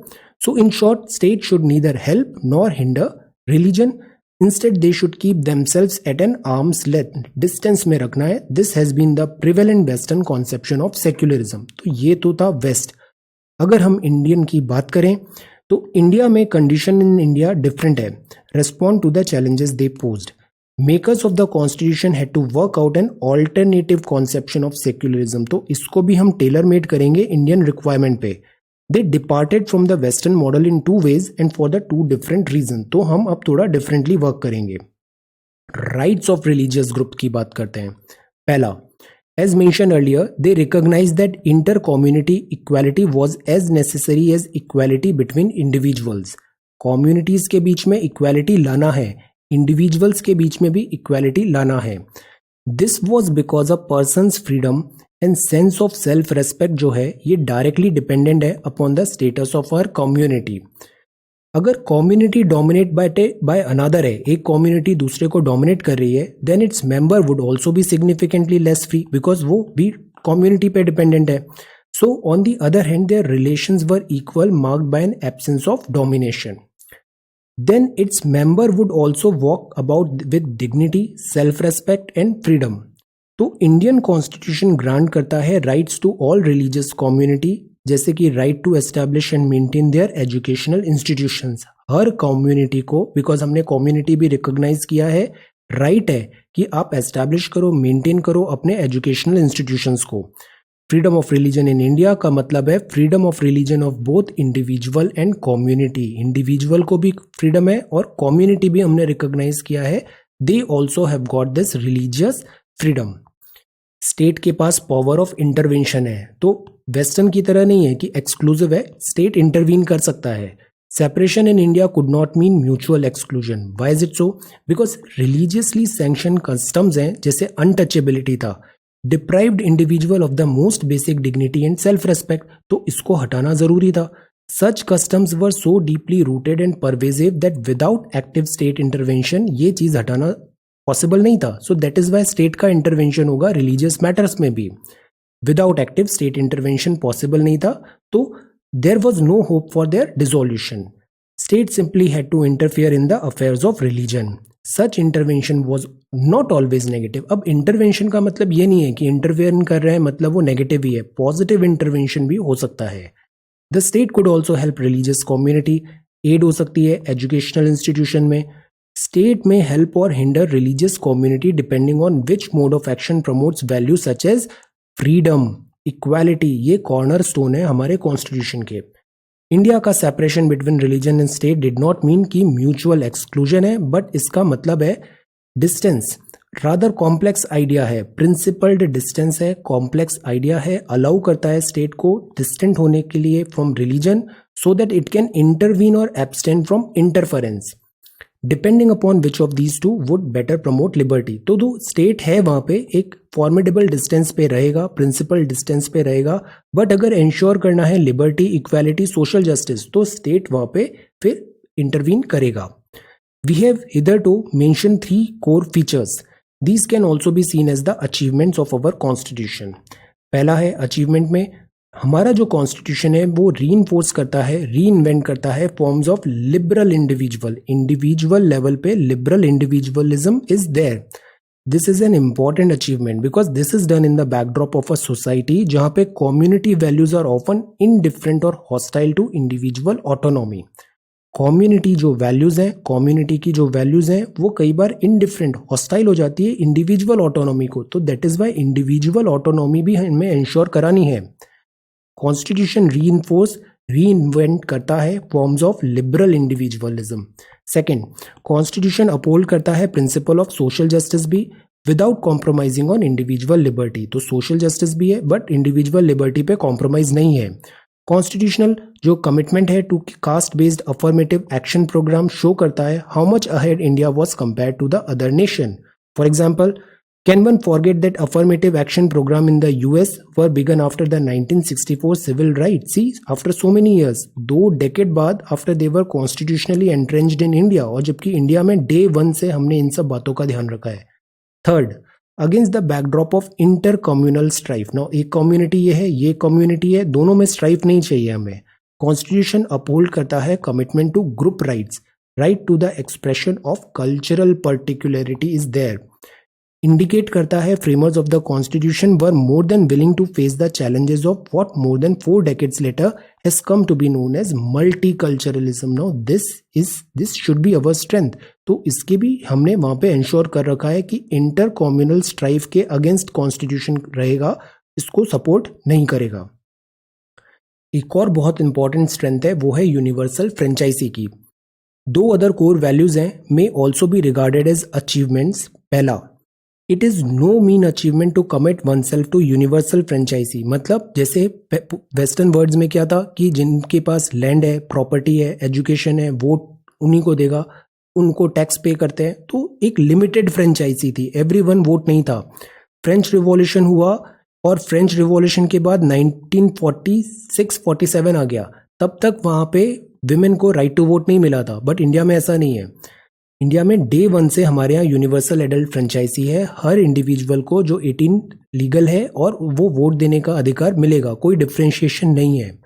Speaker 1: So in short, state should neither help nor hinder religion, instead they should keep themselves at an arms length, distance में रखना है। This has been the prevalent western conception of secularism. तो ये तो था waste. अगर हम Indian की बात करें तो इंडिया में कंडीशन इन इंडिया डिफरेंट है। Respond to the challenges they posed, makers of the constitution had to work out an alternative conception of secularism. तो इसको भी हम टेलर मेड करेंगे इंडियन रिक्वायरमेंट पे। They departed from the western model in two ways and for the two different reason. तो हम अब थोड़ा डिफरेंटली वर्क करेंगे। राइट्स ऑफ रिलीजियस ग्रुप की बात करते हैं। पहला, as mentioned earlier, they recognized that inter-community equality was as necessary as equality between individuals। communities के बीच में equality लाना है, individuals के बीच में भी equality लाना है। This was because a person's freedom and sense of self-respect जो है ये directly dependent है upon the status of our community। अगर कम्युनिटी डोमिनेट बाय अनदर है, एक कम्युनिटी दूसरे को डोमिनेट कर रही है, then its member would also be significantly less free because वो भी कम्युनिटी पे डिपेंडेंट है। So on the other hand their relations were equal marked by an absence of domination. Then its member would also walk about with dignity, self respect and freedom. तो Indian constitution grant करता है rights to all religious community, जैसे कि right to establish and maintain their educational institutions. हर community को, because हमने community भी recognise किया है, राइट है कि आप एस्टैब्लिश करो, मेंटेन करो अपने एजुकेशनल इंस्टीट्यूशंस को। Freedom of religion in India का मतलब है freedom of religion of both individual and community. Individual को भी फ्रीडम है और कम्युनिटी भी हमने रिकॉग्नाइज किया है, they also have got this religious freedom. State के पास पावर ऑफ इंटरवेंशन है, तो वेस्टर्न की तरह नहीं है कि एक्सक्लूसिव है, स्टेट इंटरवीन कर सकता है। Separation in India could not mean mutual exclusion. Why is it so? Because religiously sanction customs हैं, जैसे अनटचेबिलिटी था, deprived individual of the most basic dignity and self respect, तो इसको हटाना जरूरी था। Such customs were so deeply rooted and pervasive that without active state intervention ये चीज हटाना पॉसिबल नहीं था। So that is why state का इंटरवेंशन होगा रिलीजियस मैटर्स में भी। Without active state intervention possible नहीं था, तो there was no hope for their dissolution. State simply had to interfere in the affairs of religion. Such intervention was not always negative. अब intervention का मतलब ये नहीं है कि इंटरफेयर कर रहे हैं मतलब वो नेगेटिव ही है, पॉजिटिव इंटरवेंशन भी हो सकता है। The state could also help religious community, aid हो सकती है एजुकेशनल इंस्टीट्यूशन में। स्टेट में हेल्प और hinder religious community depending on which mode of action promotes value such as freedom, equality. ये कॉर्नर स्टोन है हमारे कॉन्स्टिट्यूशन के। इंडिया का separation between religion and state did not mean कि mutual exclusion है, but इसका मतलब है डिस्टेंस। रादर कॉम्प्लेक्स आइडिया है, प्रिंसिपल्ड डिस्टेंस है, कॉम्प्लेक्स आइडिया है, अलाउ करता है स्टेट को डिस्टेंट होने के लिए from religion so that it can intervene और abstain from interference depending upon which of these two would better promote liberty. तो दो स्टेट है वहां पे एक फॉर्मिडेबल डिस्टेंस पे रहेगा, प्रिंसिपल डिस्टेंस पे रहेगा, बट अगर इंश्योर करना है लिबर्टी, इक्वालिटी, सोशल जस्टिस, तो स्टेट वहां पे फिर इंटरवीन करेगा। We have hitherto mentioned 3 core features. These can also be seen as the achievements of our constitution. पहला है अचीवमेंट में हमारा जो कॉन्स्टिट्यूशन है वो रीइंफोर्स करता है, रीइन्वेंट करता है forms of liberal individual. Individual level पे liberal individualism is there. This is an important achievement because this is done in the backdrop of a society जहां पे community values are often indifferent और hostile to individual autonomy. Community जो values हैं, community की जो values हैं वो कई बार इनडिफरेंट, हॉस्टाइल हो जाती है इंडिविजुअल ऑटोनॉमी को, तो that is why individual autonomy भी हमें इंश्योर करानी है। कॉन्स्टिट्यूशन रीइंफोर्स, रीइन्वेंट करता है forms of liberal individualism. Second, constitution uphold करता है प्रिंसिपल ऑफ सोशल जस्टिस भी without compromising on individual liberty. तो सोशल जस्टिस भी है बट इंडिविजुअल लिबर्टी पे कॉम्प्रोमाइज नहीं है। कॉन्स्टिट्यूशनल जो कमिटमेंट है to caste based affirmative action programme show करता है how much ahead India was compare to the other nation. For example, can one forget that affirmative action program in the US were begun after the 1964 civil rights? See, after so many years, 2 decade बाद after they were constitutionally entrenched in India, और जबकि India में day 1 से हमने इन सब बातों का ध्यान रखा है। Third, against the backdrop of inter communal strife. Now एक कम्युनिटी ये है, ये कम्युनिटी है, दोनों में स्ट्राइफ नहीं चाहिए हमें। कॉन्स्टिट्यूशन अपहोल्ड करता है commitment to group rights, right to the expression of cultural particularity is there. Indicate करता है framers of the constitution were more than willing to face the challenges of what more than 4 decades later has come to be known as multiculturalism. Now this should be our strength. तो इसके भी हमने वहां पे ensure कर रखा है कि इंटर कम्युनल स्ट्राइफ के अगेंस्ट कॉन्स्टिट्यूशन रहेगा, इसको सपोर्ट नहीं करेगा। एक और बहुत इंपॉर्टेंट स्ट्रेंथ है वो है यूनिवर्सल फ्रेंचाइजी की। 2 अदर कोर वैल्यूज हैं, may also be regarded as achievements. पहला, it is no mean achievement to commit oneself to universal franchise. मतलब जैसे वेस्टर्न वर्ड्स में क्या था कि जिनके पास लैंड है, प्रॉपर्टी है, एजुकेशन है, वोट उन्हीं को देगा, उनको टैक्स पे करते हैं, तो एक लिमिटेड फ्रेंचाइजी थी, एवरीवन वोट नहीं था। फ्रेंच रिवॉल्यूशन हुआ और फ्रेंच रिवॉल्यूशन के बाद 1946-47 आ गया, तब तक वहां पे विमेन को राइट टू वोट नहीं मिला था, बट इंडिया में ऐसा नहीं है। इंडिया में डे 1 से हमारे यहाँ यूनिवर्सल एडल्ट फ्रेंचाइजी है, हर इंडिविजुअल को जो 18 लीगल है और वो वोट देने का अधिकार मिलेगा, कोई डिफ्रेंशिएशन नहीं है।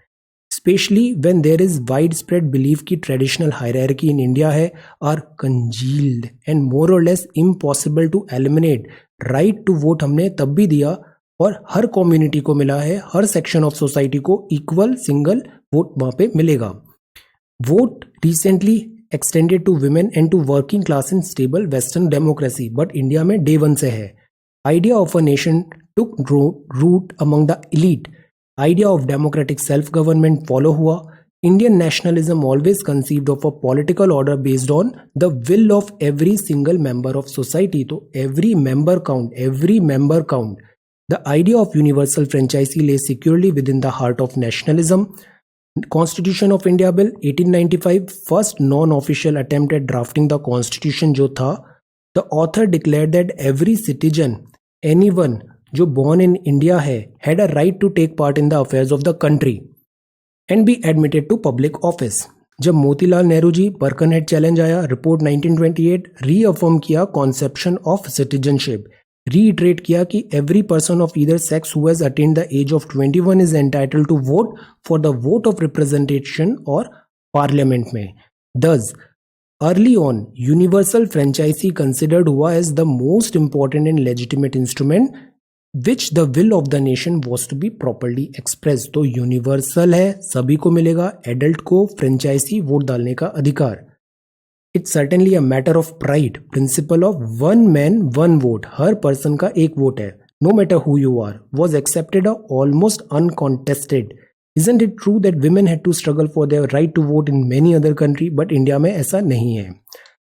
Speaker 1: Specially when there is widespread belief की ट्रेडिशनल हायरार्की इन इंडिया है आर कंजील्ड एंड मोर और less impossible to eliminate. Right to vote हमने तब भी दिया और हर कम्युनिटी को मिला है, हर सेक्शन ऑफ सोसाइटी को इक्वल सिंगल वोट वहां पे मिलेगा। Vote recently extended to women and to working class in stable Western democracy. But India में day one से है. Idea of a nation took root among the elite. Idea of democratic self-government follow हुआ. Indian nationalism always conceived of a political order based on the will of every single member of society. तो every member count. The idea of universal franchisee lay securely within the heart of nationalism. Constitution of India Bill 1895, first non-official attempt at drafting the constitution जो था, the author declared that every citizen, anyone जो born in India है, had a right to take part in the affairs of the country and be admitted to public office. जब Motilal Nehru ji Birkenhead challenge आया, report 1928 reaffirm किया conception of citizenship, reiterate किया कि every person of either sex who has attend the age of 21 is entitled to vote for the vote of representation और parliament में. Thus, early on, universal franchisee considered हुआ as the most important and legitimate instrument which the will of the nation was to be properly expressed. तो universal है, सभी को मिलेगा, adult को franchise vote डालने का अधिकार. It's certainly a matter of pride. Principle of one man one vote, हर पर्सन का एक वोट है, no matter who you are, was accepted almost uncontested. Isn't it true that women had to struggle for their right to vote in many other country, but India में ऐसा नहीं है.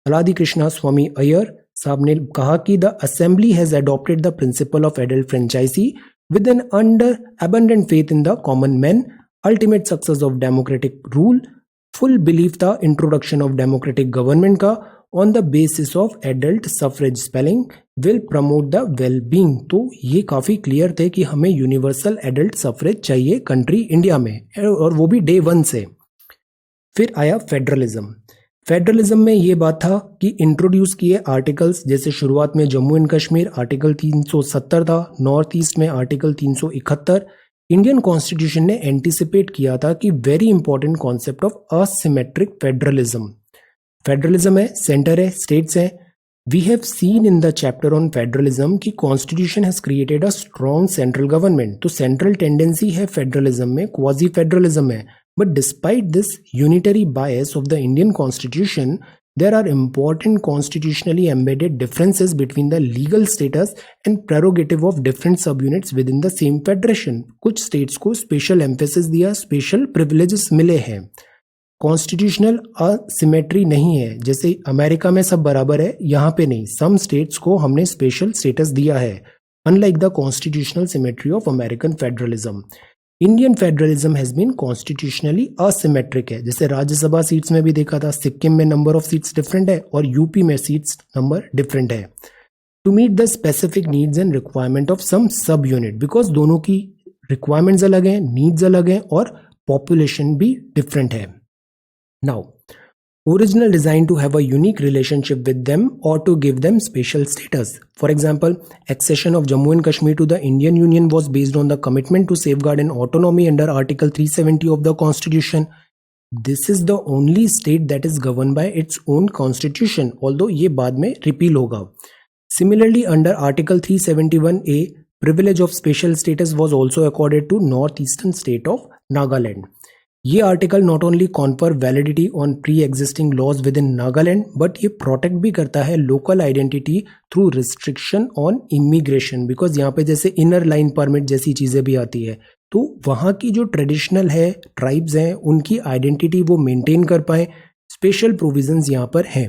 Speaker 1: अलादी कृष्णा स्वामी अय्यर साहब ने कहा कि the assembly has adopted the principle of adult franchisee with an abundant faith in the common man, ultimate success of democratic rule, full belief था introduction of democratic government का on the basis of adult suffrage spelling will promote the well-being. तो ये काफी clear थे कि हमें universal adult suffrage चाहिए country India में, और वो भी डे वन से. फिर आया फेडरलिज्म. फेडरलिज्म में ये बात था कि इंट्रोड्यूस किए आर्टिकल्स, जैसे शुरुआत में जम्मू एंड कश्मीर आर्टिकल 370 था, नॉर्थ ईस्ट में आर्टिकल 371. इंडियन कॉन्स्टिट्यूशन ने एंटिसिपेट किया था कि very important concept of asymmetric federalism. Federalism है, सेंटर है, स्टेट्स है. We have seen in the chapter on federalism कि constitution has created a strong central government. तो सेंट्रल टेंडेंसी है फेडरलिज्म में, क्वाजी फेडरलिज्म है. But despite this unitary bias of the Indian constitution, there are important constitutionally embedded differences between the legal status and prerogative of different subunits within the same federation. कुछ states को special emphasis दिया, special privileges मिले हैं. Constitutional asymmetry नहीं है, जैसे America में सब बराबर है, यहाँ पे नहीं. सम स्टेट्स को हमने स्पेशल स्टेटस दिया है, unlike the constitutional symmetry of American federalism. Indian federalism has been constitutionally asymmetric है, जैसे राज्यसभा सीट्स में भी देखा था, सिक्किम में नंबर ऑफ सीट्स डिफरेंट है और यूपी में सीट्स नंबर डिफरेंट है. To meet the specific needs and requirement of some sub unit, because दोनों की रिक्वायरमेंट्स अलग हैं, नीड्स अलग हैं और पॉपुलेशन भी डिफरेंट है. Now, original design to have a unique relationship with them or to give them special status. For example, accession of Jammu and Kashmir to the Indian Union was based on the commitment to safeguard an autonomy under Article 370 of the Constitution. This is the only state that is governed by its own constitution, although ये बाद में repeal होगा. Similarly, under Article 371A, privilege of special status was also accorded to northeastern state of Nagaland. ये article not only confer validity on pre existing laws within Nagaland, but ये protect भी करता है local identity through restriction on immigration, because यहाँ पे जैसे inner line permit जैसी चीज़ें भी आती है, तो वहाँ की जो ट्रेडिशनल है, ट्राइब्स हैं, उनकी आइडेंटिटी वो मेंटेन कर पाए. स्पेशल प्रोविजंस यहाँ पर हैं.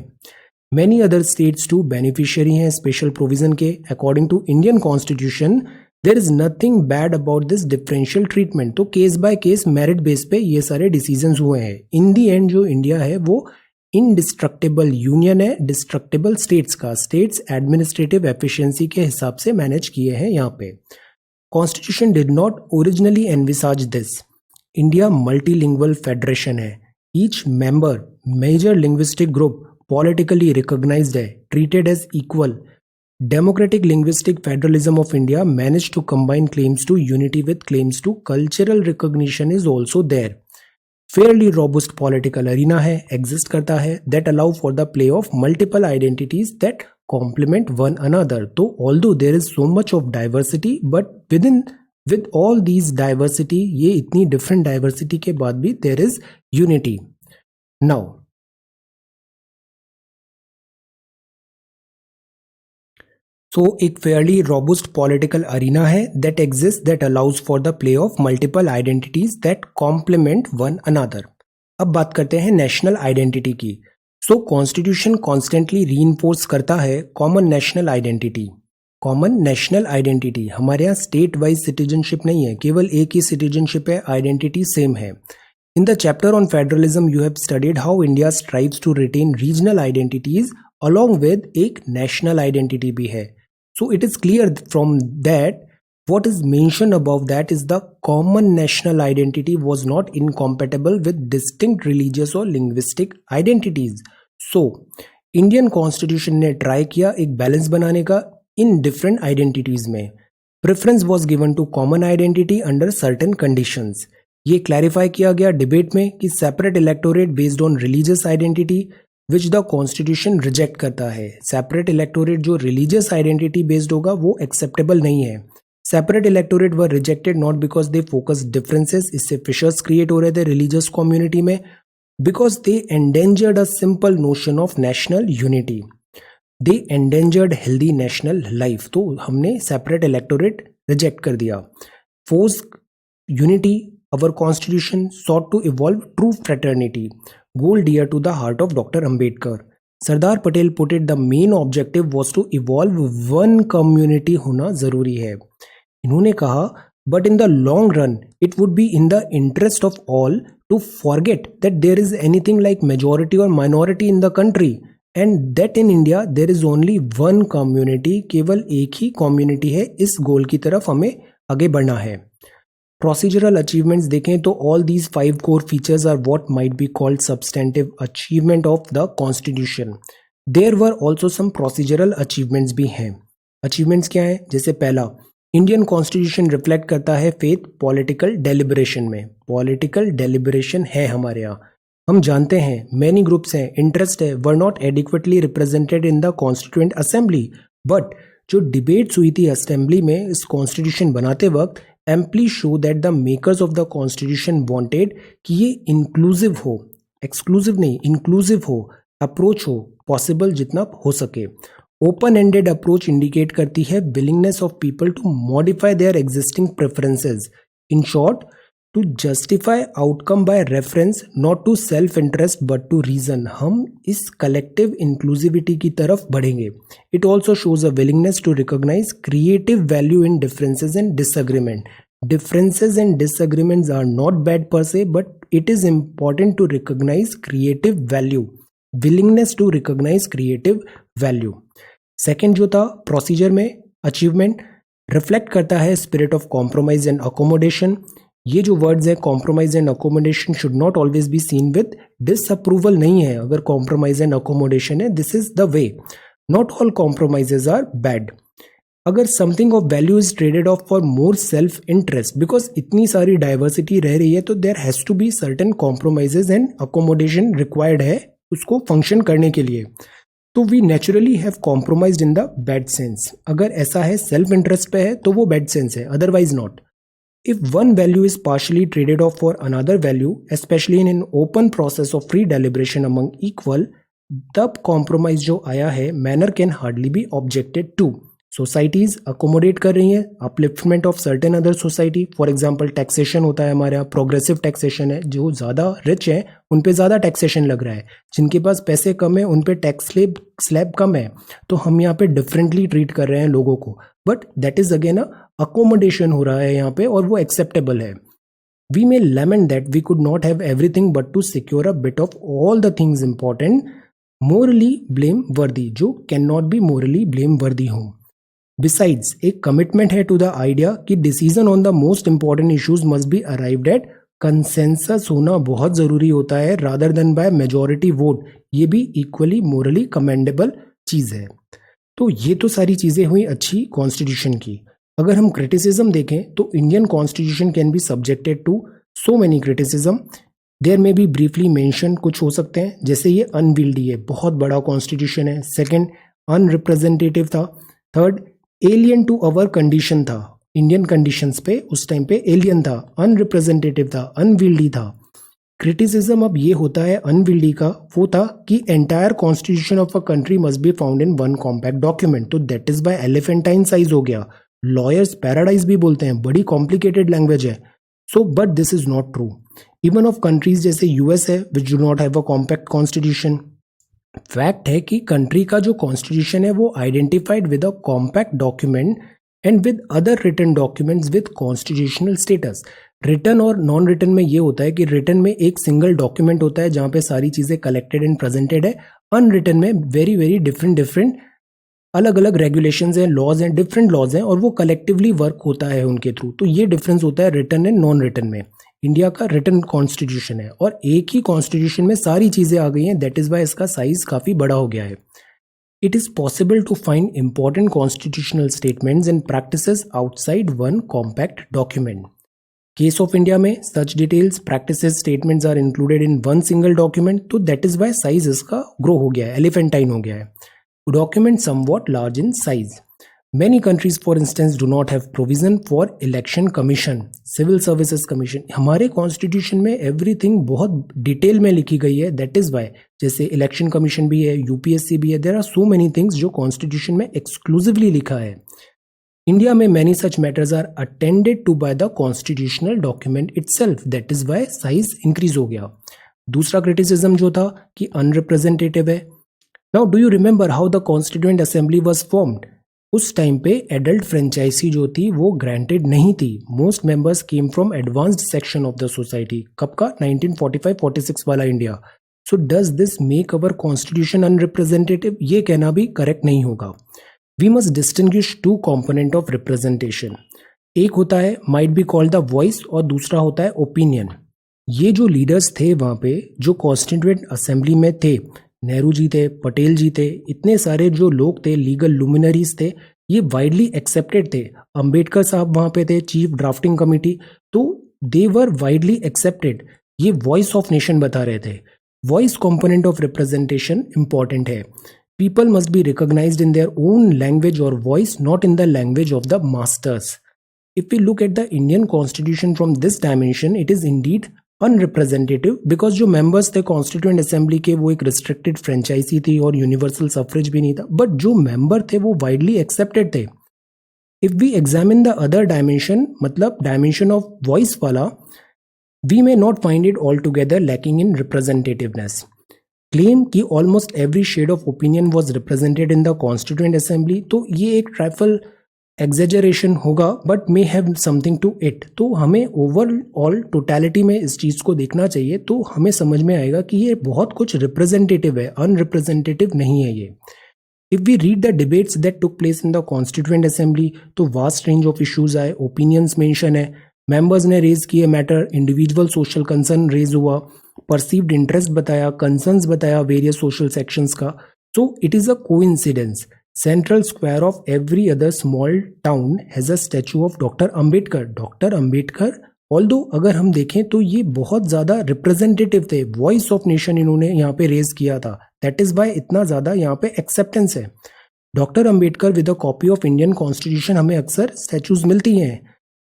Speaker 1: Many other states too beneficiary हैं स्पेशल प्रोविजन के. According to Indian constitution there is nothing bad about this differential treatment. तो case by case merit base पे ये सारे डिसीजंस हुए हैं. इन दी एंड जो इंडिया है वो इनडिस्ट्रक्टेबल यूनियन है, डिस्ट्रक्टेबल स्टेट्स का. स्टेट्स एडमिनिस्ट्रेटिव एफिशिएंसी के हिसाब से मैनेज किए हैं यहाँ पे. Constitution did not originally envisage this. India multilingual federation है. Each member major linguistic group politically recognized है, treated as equal. Democratic linguistic federalism of India managed to combine claims to unity with claims to cultural recognition is also there. Fairly robust political arena है, exist करता है, that allow for the play of multiple identities that complement one another. तो although there is so much of diversity, but with all these diversity, ये इतनी different diversity के बाद भी there is unity. Now, so एक fairly robust political arena है that exist that allows for the play of multiple identities that complement one another. अब बात करते हैं नेशनल आइडेंटिटी की। सो कॉन्स्टिट्यूशन कॉन्स्टेंटली रीइंफोर्स करता है common national identity. Common national identity, हमारे यहाँ स्टेट वाइज सिटीजनशिप नहीं है, केवल एक ही सिटीजनशिप है, आइडेंटिटी सेम है। In the chapter on federalism you have studied how India strives to retain regional identities along with एक नेशनल आइडेंटिटी भी है। So it is clear from that what is mentioned above that is the common national identity was not incompatible with distinct religious or linguistic identities. So Indian Constitution ने try किया एक balance बनाने का in different identities में। Preference was given to common identity under certain conditions. ये clarify किया गया debate में कि separate electorate based on religious identity which the constitution reject करता है। सेपरेट इलेक्टोरेट जो रिलीजियस आइडेंटिटी बेस्ड होगा वो एक्सेप्टेबल नहीं है। Separate electorate were rejected not because they focus differences, इससे फिशर्स क्रिएट हो रहे थे रिलीजियस कम्युनिटी में, because they endangered a simple notion of national unity, they endangered healthy national life. तो हमने सेपरेट इलेक्टोरेट रिजेक्ट कर दिया। Force unity, our constitution sought to evolve true fraternity, goal dear to the heart of Dr. Ambedkar. Sardar Patel put it, the main objective was to evolve one community होना जरूरी है। इन्होंने कहा but in the long run it would be in the interest of all to forget that there is anything like majority or minority in the country and that in India there is only one community, केवल एक ही community है। इस गोल की तरफ हमें आगे बढ़ना है। प्रोसीजरल अचीवमेंट्स देखें तो all these 5 core features are what might be called substantive achievement of the constitution. There were also some procedural achievements भी हैं। अचीवमेंट्स क्या हैं? जैसे पहला, इंडियन कॉन्स्टिट्यूशन रिफ्लेक्ट करता है फेथ पॉलिटिकल डेलिब्रेशन में। पॉलिटिकल डेलिब्रेशन है हमारे यहाँ, हम जानते हैं मैनी ग्रुप्स हैं, इंटरेस्ट है, were not adequately represented in the constituent assembly, but जो डिबेट्स हुई थी असेंबली में इस कॉन्स्टिट्यूशन बनाते वक्त amply show that the makers of the constitution wanted कि ये inclusive हो, exclusive नहीं, inclusive हो, approach हो, possible जितना हो सके। open ended approach indicate करती है willingness of people to modify their existing preferences, in short to justify outcome by reference not to self interest but to reason। हम इस collective inclusivity की तरफ बढ़ेंगे। it also shows a willingness to recognize creative value in differences and disagreement। Differences and disagreements are not bad per se, but it is important to recognize creative value, willingness to recognize creative value। Second जो था procedure में achievement, reflect करता है spirit of compromise and accommodation. ये जो words है compromise and accommodation should not always be seen with disapproval नहीं है। अगर कॉम्प्रोमाइज एंड अकोमोडेशन है, this is the way, not all compromises are bad. अगर something of value is traded off for more self interest, because इतनी सारी diversity रह रही है तो there has to be certain compromises and accommodation required है उसको फंक्शन करने के लिए। तो we naturally have compromised in the bad sense. अगर ऐसा है सेल्फ इंटरेस्ट पे है तो वो बैड सेंस है, otherwise not. If one value is partially traded off for another value, specially in an open process of free deliberation among equal, तब compromise जो आया है manner can hardly be objected to. Societies accommodate कर रही हैं upliftment of certain other society. For example taxation होता है हमारे यहाँ, प्रोग्रेसिव टैक्सेशन है, जो ज़्यादा रिच हैं उन पे ज़्यादा टैक्सेशन लग रहा है, जिनके पास पैसे कम है उन पे टैक्स स्लैब कम है। तो हम यहाँ पे डिफरेंटली ट्रीट कर रहे हैं लोगों को, but that is again accommodation हो रहा है यहाँ पे और वो एक्सेप्टेबल है। We may lament that we could not have everything but to secure a bit of all the things important morally blameworthy, जो can not be morally blameworthy हों। Besides, एक कमिटमेंट है टू द आइडिया कि decision on the most important issues must be arrived at consensus होना बहुत जरूरी होता है, rather than by majority vote. ये भी इक्वली मोरली कमेंडेबल चीज है। तो ये तो सारी चीजें हुई अच्छी कॉन्स्टिट्यूशन की। अगर हम क्रिटिसिज्म देखें तो Indian constitution can be subjected to so many criticism. There may be briefly mention कुछ हो सकते हैं, जैसे ये अनविल्डी है, बहुत बड़ा कॉन्स्टिट्यूशन है। सेकंड, अनरिप्रेजेंटेटिव था। Third, alien to our condition था, इंडियन कंडीशंस पे उस टाइम पे एलियन था, अनरिप्रेजेंटेटिव था, अनविल्डी था। क्रिटिसिज्म अब ये होता है अनविल्डी का, वो था कि entire constitution of a country must be found in one compact document, तो दैट इज बाय एलिफेंटाइन साइज हो गया, लॉयर्स पैराडाइज भी बोलते हैं, बड़ी कॉम्प्लिकेटेड लैंग्वेज है। So but this is not true even of countries जैसे यूएस है which do not have a compact constitution. Fact है कि कंट्री का जो कॉन्स्टिट्यूशन है वो identified with a compact document and with other written documents with constitutional status. Written और non written में ये होता है कि रिटन में एक सिंगल डॉक्यूमेंट होता है जहां पे सारी चीजें कलेक्टेड एंड प्रेजेंटेड है, अनरिटन में वेरी वेरी डिफरेंट अलग अलग रेगुलेशंस हैं, लॉज हैं, डिफरेंट लॉज हैं और वो कलेक्टिवली वर्क होता है उनके थ्रू। तो ये डिफरेंस होता है रिटन एंड नॉन रिटन में। इंडिया का रिटन कॉन्स्टिट्यूशन है और एक ही कॉन्स्टिट्यूशन में सारी चीजें आ गई हैं, दैट इज वाई इसका साइज काफी बड़ा हो गया है। It is possible to find important constitutional statements and practices outside one compact document. Case of India में such details, practices, statements are included in one single document, तो that is why size इसका grow हो गया है, elephantine हो गया है. Document somewhat large in size. Many countries, for instance, do not have provision for election commission, civil services commission. हमारे constitution में एवरीथिंग बहुत डिटेल में लिखी गई है, दैट इज वाई जैसे इलेक्शन कमीशन भी है, यूपीएससी भी है, there are so many things जो कॉन्स्टिट्यूशन में एक्सक्लूसिवली लिखा है। इंडिया में many such matters are attended to by the constitutional document itself, that is why size increase हो गया। दूसरा क्रिटिसिज्म जो था कि अनरिप्रेजेंटेटिव है। Now do you remember how the constituent assembly was formed? उस टाइम पे एडल्ट फ्रेंचाइजी जो थी वो ग्रांटेड नहीं थी। Most members came from advanced section of the society. कब का? 1945-46 वाला India. So does this make our constitution unrepresentative? ये कहना भी करेक्ट नहीं होगा। We must distinguish two component of representation. एक होता है might be called the voice और दूसरा होता है ओपिनियन। ये जो लीडर्स थे वहां पे, जो कॉन्स्टिट्यूएंट असेंबली में थे, नेहरू जी थे, पटेल जी थे, इतने सारे जो लोग थे, लीगल लुमिनरीज थे, ये वाइडली एक्सेप्टेड थे। अंबेडकर साहब वहां पे थे, चीफ ड्राफ्टिंग कमिटी, तो दे वर वाइडली एक्सेप्टेड। ये वॉइस ऑफ नेशन बता रहे थे। Voice component of representation important है। People must be recognized in their own language और voice, not in the language of the masters. If we look at the Indian constitution from this dimension, it is indeed unrepresentative because जो members थे constituent assembly के वो एक restricted franchise थी और universal suffrage भी नहीं था, बट जो मेंबर थे वो वाइडली एक्सेप्टेड थे। If we examine the other dimension, मतलब डायमेंशन ऑफ वॉइस वाला, we may not find it all together lacking in representativeness. Claim कि almost every shade of opinion was represented in the constituent assembly, तो ये एक trifle exaggeration होगा but may have something to it. तो हमें overall totality में इस चीज को देखना चाहिए, तो हमें समझ में आएगा कि ये बहुत कुछ रिप्रेजेंटेटिव है, अनरिप्रेजेंटेटिव नहीं है ये। If we read the debates that took place in the constituent assembly, तो वास्ट रेंज ऑफ इश्यूज आए, ओपिनियंस मेंशन है, मेंबर्स ने रेज किए matter, individual social concern raise हुआ, परसीव्ड इंटरेस्ट बताया, कंसर्न्स बताया वेरियस सोशल सेक्शंस का। So it is a coincidence. Central square of every other small town has a statue of Dr. Ambedkar. Dr. Ambedkar, although अगर हम देखें तो ये बहुत ज़्यादा रिप्रेजेंटेटिव थे, वॉइस ऑफ नेशन इन्होंने यहाँ पे रेज किया था, दैट इज वाई इतना ज़्यादा यहाँ पे एक्सेप्टेंस है। Doctor Ambedkar with a copy of Indian Constitution हमें अक्सर स्टैचूज मिलती हैं,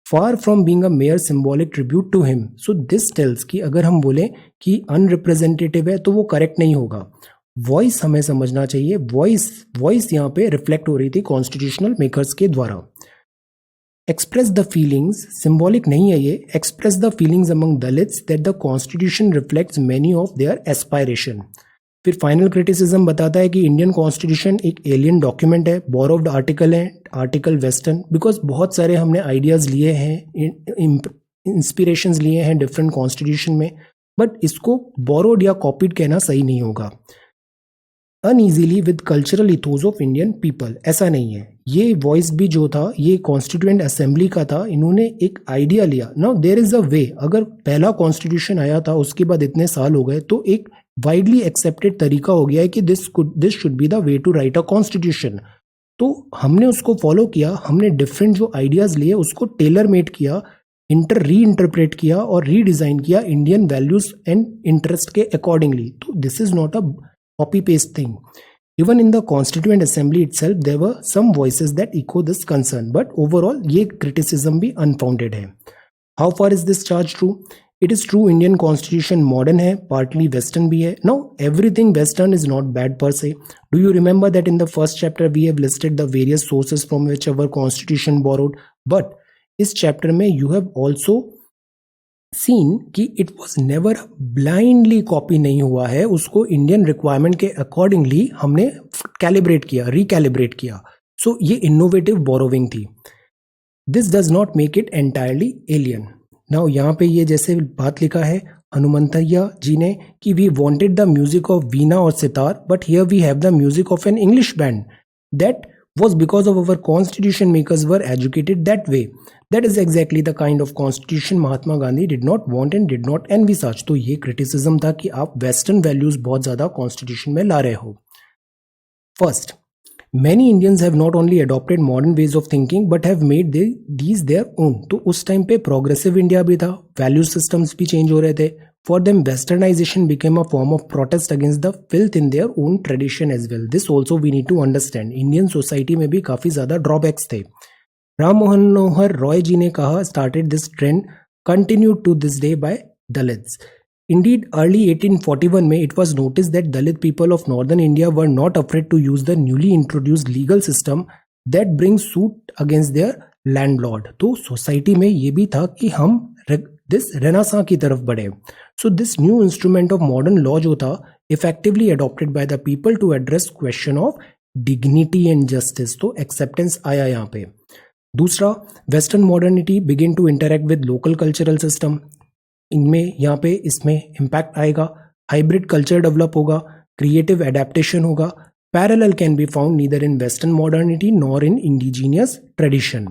Speaker 1: far from being a mere symbolic tribute to him. So this tells कि अगर हम बोलें कि अनरिप्रेजेंटेटिव है तो वो करेक्ट नहीं होगा। वॉइस हमें समझना चाहिए, वॉइस यहाँ पे रिफ्लेक्ट हो रही थी कॉन्स्टिट्यूशनल मेकर्स के द्वारा। एक्सप्रेस द फीलिंग्स, सिंबॉलिक नहीं है ये, express the feelings among Dalits that the constitution reflects many of their aspiration. फिर फाइनल क्रिटिसिज्म बताता है कि इंडियन कॉन्स्टिट्यूशन एक एलियन डॉक्यूमेंट है, बोरोव्ड आर्टिकल है, आर्टिकल वेस्टर्न, बिकॉज बहुत सारे हमने आइडियाज लिए हैं, इंस्पिरेशंस लिए हैं डिफरेंट कॉन्स्टिट्यूशन में, बट इसको बोरोड या कॉपीड कहना सही नहीं होगा। Uneasily with cultural ethos of Indian people, ऐसा नहीं है। ये वॉइस भी जो था ये कॉन्स्टिट्यूएंट असेंबली का था, इन्होंने एक आइडिया लिया। नाउ देयर इज अ वे, अगर पहला कॉन्स्टिट्यूशन आया था उसके बाद इतने साल हो गए तो एक वाइडली एक्सेप्टेड तरीका हो गया है कि this should be the way to write a constitution. तो हमने उसको फॉलो किया, हमने डिफरेंट जो आइडियाज लिए उसको टेलर मेड किया, री इंटरप्रेट किया और रीडिजाइन किया इंडियन वैल्यूज एंड इंटरेस्ट के अकॉर्डिंगली। तो this is not a copy paste thing. Even in the Constituent Assembly itself, there were some voices that echo this concern, but overall ये criticism भी unfounded है। How far is this charge true? It is true Indian Constitution modern है, partly western भी है. Now everything western is not bad per se. Do you remember that in the first chapter we have listed the various sources from which our constitution borrowed. But इस chapter में you have also seen कि it was never blindly copy नहीं हुआ है, उसको Indian requirement के accordingly हमने calibrate किया, रिकैलिब्रेट किया. सो ये इनोवेटिव बोरोविंग थी. This does not make it entirely alien. Now यहाँ पे ये जैसे बात लिखा है हनुमंतैया जी ने कि we wanted the music of veena और sitar but here we have the music of an English band. That was because of our constitution makers were educated that way. That is exactly the kind of constitution Mahatma Gandhi did not want and did not envisage. तो ये criticism था कि आप western values बहुत ज़्यादा constitution में ला रहे हो. First, many Indians have not only adopted modern ways of thinking but have made these their own. तो उस टाइम पे progressive India भी था, value systems भी change हो रहे थे. For them, westernization became a form of protest against the filth in their own tradition as well. This also we need to understand. Indian society में भी काफी ज्यादा drawbacks थे. राम मनोहर रॉय जी ने कहा started this trend continued to this day by Dalits. Indeed, early 1841 में it was noticed that Dalit people of northern India were not afraid to use the newly introduced legal system that brings suit against their landlord. तो society में ये भी था कि हम this रेनासां की तरफ बढ़े. So this new instrument of modern law जो था effectively adopted by the people to address question of dignity and justice. तो एक्सेप्टेंस आया यहाँ पे. दूसरा, western modernity begin to interact with local cultural system. इनमें यहाँ पे इसमें इम्पैक्ट आएगा. हाइब्रिड कल्चर डेवलप होगा, क्रिएटिव एडेप्टेशन होगा. Parallel can be found neither in western modernity nor in indigenous tradition.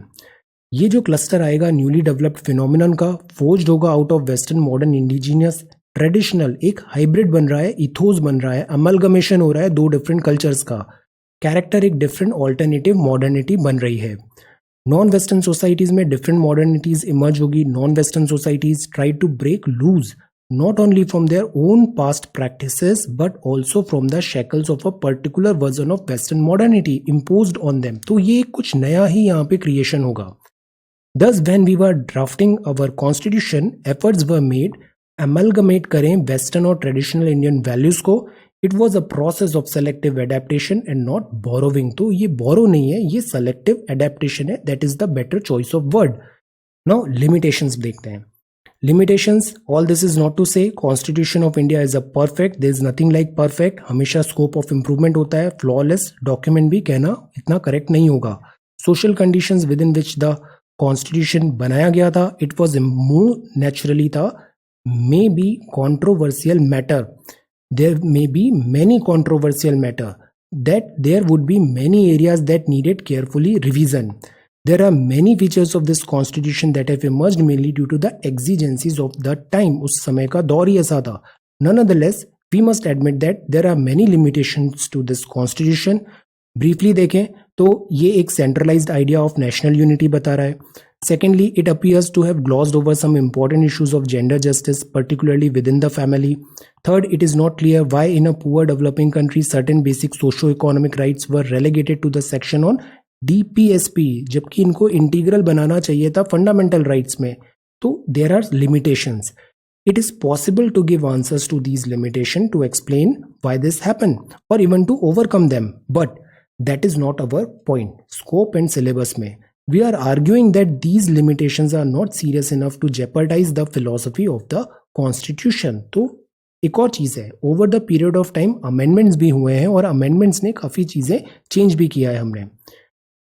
Speaker 1: ये जो क्लस्टर आएगा न्यूली डेवलप्ड फिनोमिनन का, फोर्ज्ड होगा out of western modern indigenous traditional. एक हाइब्रिड बन रहा है, इथोस बन रहा है, अमलगमेशन हो रहा है दो डिफरेंट कल्चर्स का. कैरेक्टर एक डिफरेंट ऑल्टरनेटिव मॉडर्निटी बन रही है. नॉन वेस्टर्न सोसाइटीज में डिफरेंट मॉडर्निटीज इमर्ज होगी. Non western societies try to break loose not only from their own past practices but also from the shackles of a particular version of western modernity imposed on them. तो ये कुछ नया ही यहाँ पे creation होगा. Thus when we were drafting our constitution, efforts were made amalgamate करें western और traditional Indian values को. It was a process of selective adaptation and not borrowing. तो ये borrow नहीं है, ये selective adaptation है. That is the better choice of word. Now limitations देखते हैं. Limitations, all this is not to say Constitution of India is a perfect, there is nothing like perfect. हमेशा scope of improvement होता है. Flawless document भी कहना इतना correct नहीं होगा. Social conditions within which the Constitution बनाया गया था, it was more naturally था, may be controversial matter. There may be many controversial matter, that there would be many areas that needed carefully revision. There are many features of this constitution that have emerged mainly due to the exigencies of the time. उस समय का दौर ही ऐसा था. Nonetheless, we must admit that there are many limitations to this constitution. Briefly देखें तो ये एक centralized idea of national unity बता रहा है. Secondly, it appears to have glossed over some important issues of gender justice, particularly within the family. Third, it is not clear why in a poor developing country certain basic socio-economic rights were relegated to the section on DPSP, जबकि इनको integral बनाना चाहिए था fundamental rights में. तो there are limitations. It is possible to give answers to these limitation, to explain why this happen और even to overcome them, but that is not our point. Scope and syllabus में we are arguing that these limitations are not serious enough to jeopardize the philosophy of the constitution. तो एक और चीज है, over the period of time amendments भी हुए हैं और अमेंडमेंट्स ने काफी चीजें चेंज भी किया है हमने.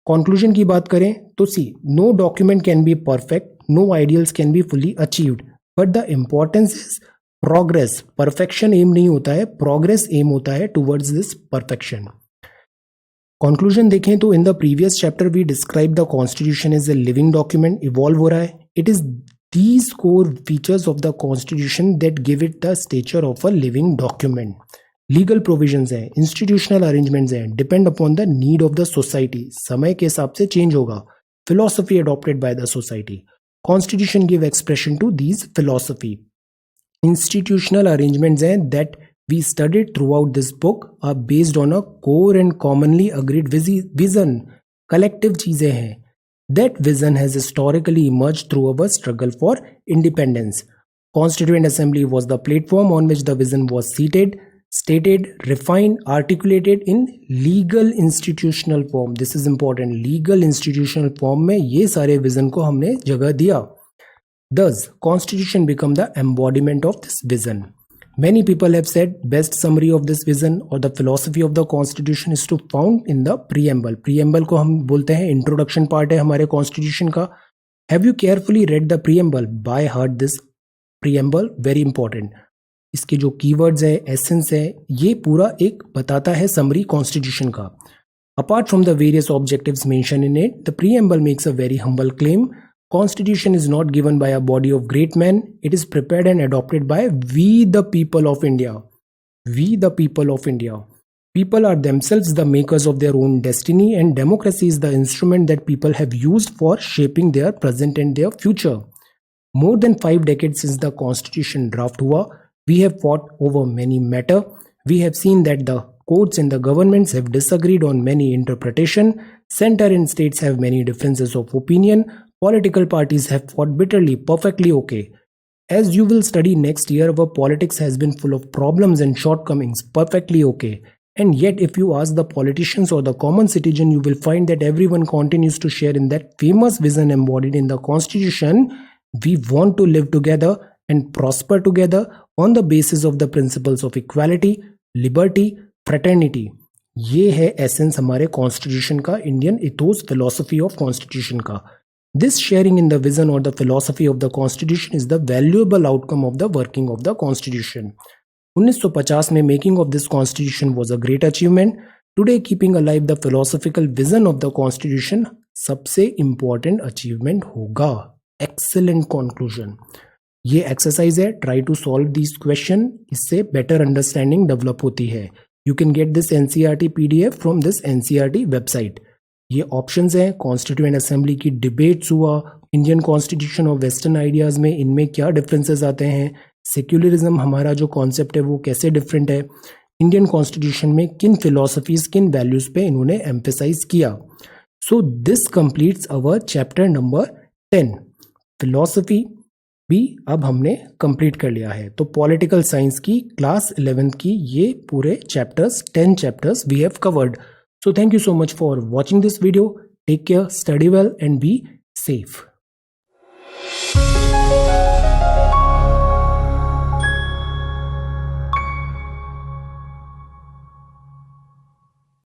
Speaker 1: कंक्लूजन की बात करें तो see, no document can be perfect, no ideals can be fully achieved, but the importance is progress. Perfection aim नहीं होता है, प्रोग्रेस एम होता है टुवर्ड्स दिस परफेक्शन. कंक्लूजन देखें तो in the previous chapter we describe the constitution is a living document, evolve हो रहा है. It is these core features of the constitution that give it the stature of a living document. Legal provisions हैं, institutional arrangements हैं, depend upon the need of the society, समय के हिसाब से change होगा. Philosophy adopted by the society. Constitution give expression to these philosophy. Institutional arrangements हैं that we studied throughout this book are based on a core and commonly agreed vision. Collective चीजें हैं. That vision has historically emerge through our struggle for independence. Constituent Assembly was the platform on which the vision was seated, stated, refined, articulated in legal institutional form. This is important. Legal institutional form में ये सारे vision को हमने जगह दिया. Thus, Constitution become the embodiment of this vision. Many people have said best summary of this vision or the philosophy of the Constitution is to found in the preamble. Preamble को हम बोलते हैं introduction part है हमारे Constitution का. Have you carefully read the preamble? By heart this preamble very important. इसके जो keywords है, essence है, ये पूरा एक बताता है summary Constitution का. Apart from the various objectives mentioned in it, the preamble makes a very humble claim. Constitution is not given by a body of great men. It is prepared and adopted by we the people of India. We the people of India. People are themselves the makers of their own destiny and democracy is the instrument that people have used for shaping their present and their future. More than 5 decades since the Constitution draft hua, we have fought over many matter. We have seen that the courts and the governments have disagreed on many interpretation. Center and states have many differences of opinion. Political parties have fought bitterly, perfectly okay. As you will study next year, our politics has been full of problems and shortcomings, perfectly okay. And yet, if you ask the politicians or the common citizen, you will find that everyone continues to share in that famous vision embodied in the Constitution. We want to live together and prosper together on the basis of the principles of equality, liberty, fraternity. ये है essence हमारे Constitution का, Indian ethos, philosophy of Constitution का. This sharing in the vision or the philosophy of the Constitution is the valuable outcome of the working of the Constitution. 1950 में making of this Constitution was a great achievement. Today keeping alive the philosophical vision of the Constitution सबसे important achievement होगा. Excellent conclusion. ये exercise है, try to solve these question. इससे better understanding develop होती है. You can get this NCERT PDF from this NCERT website. ये options हैं. Constituent assembly की डिबेट्स हुआ, इंडियन कॉन्स्टिट्यूशन और वेस्टर्न आइडियाज़ में इनमें क्या डिफरेंसेस आते हैं, सेक्युलरिज्म हमारा जो कॉन्सेप्ट है वो कैसे डिफरेंट है, इंडियन कॉन्स्टिट्यूशन में किन फिलॉसफीज़ किन वैल्यूज़ पे इन्होंने एम्फेसाइज किया. So this completes our chapter number 10. Philosophy भी अब हमने कंप्लीट कर लिया है. तो पॉलिटिकल साइंस की क्लास 11th की ये पूरे chapters 10 chapters we have covered. So thank you so much for watching this video. Take care, study well and be safe.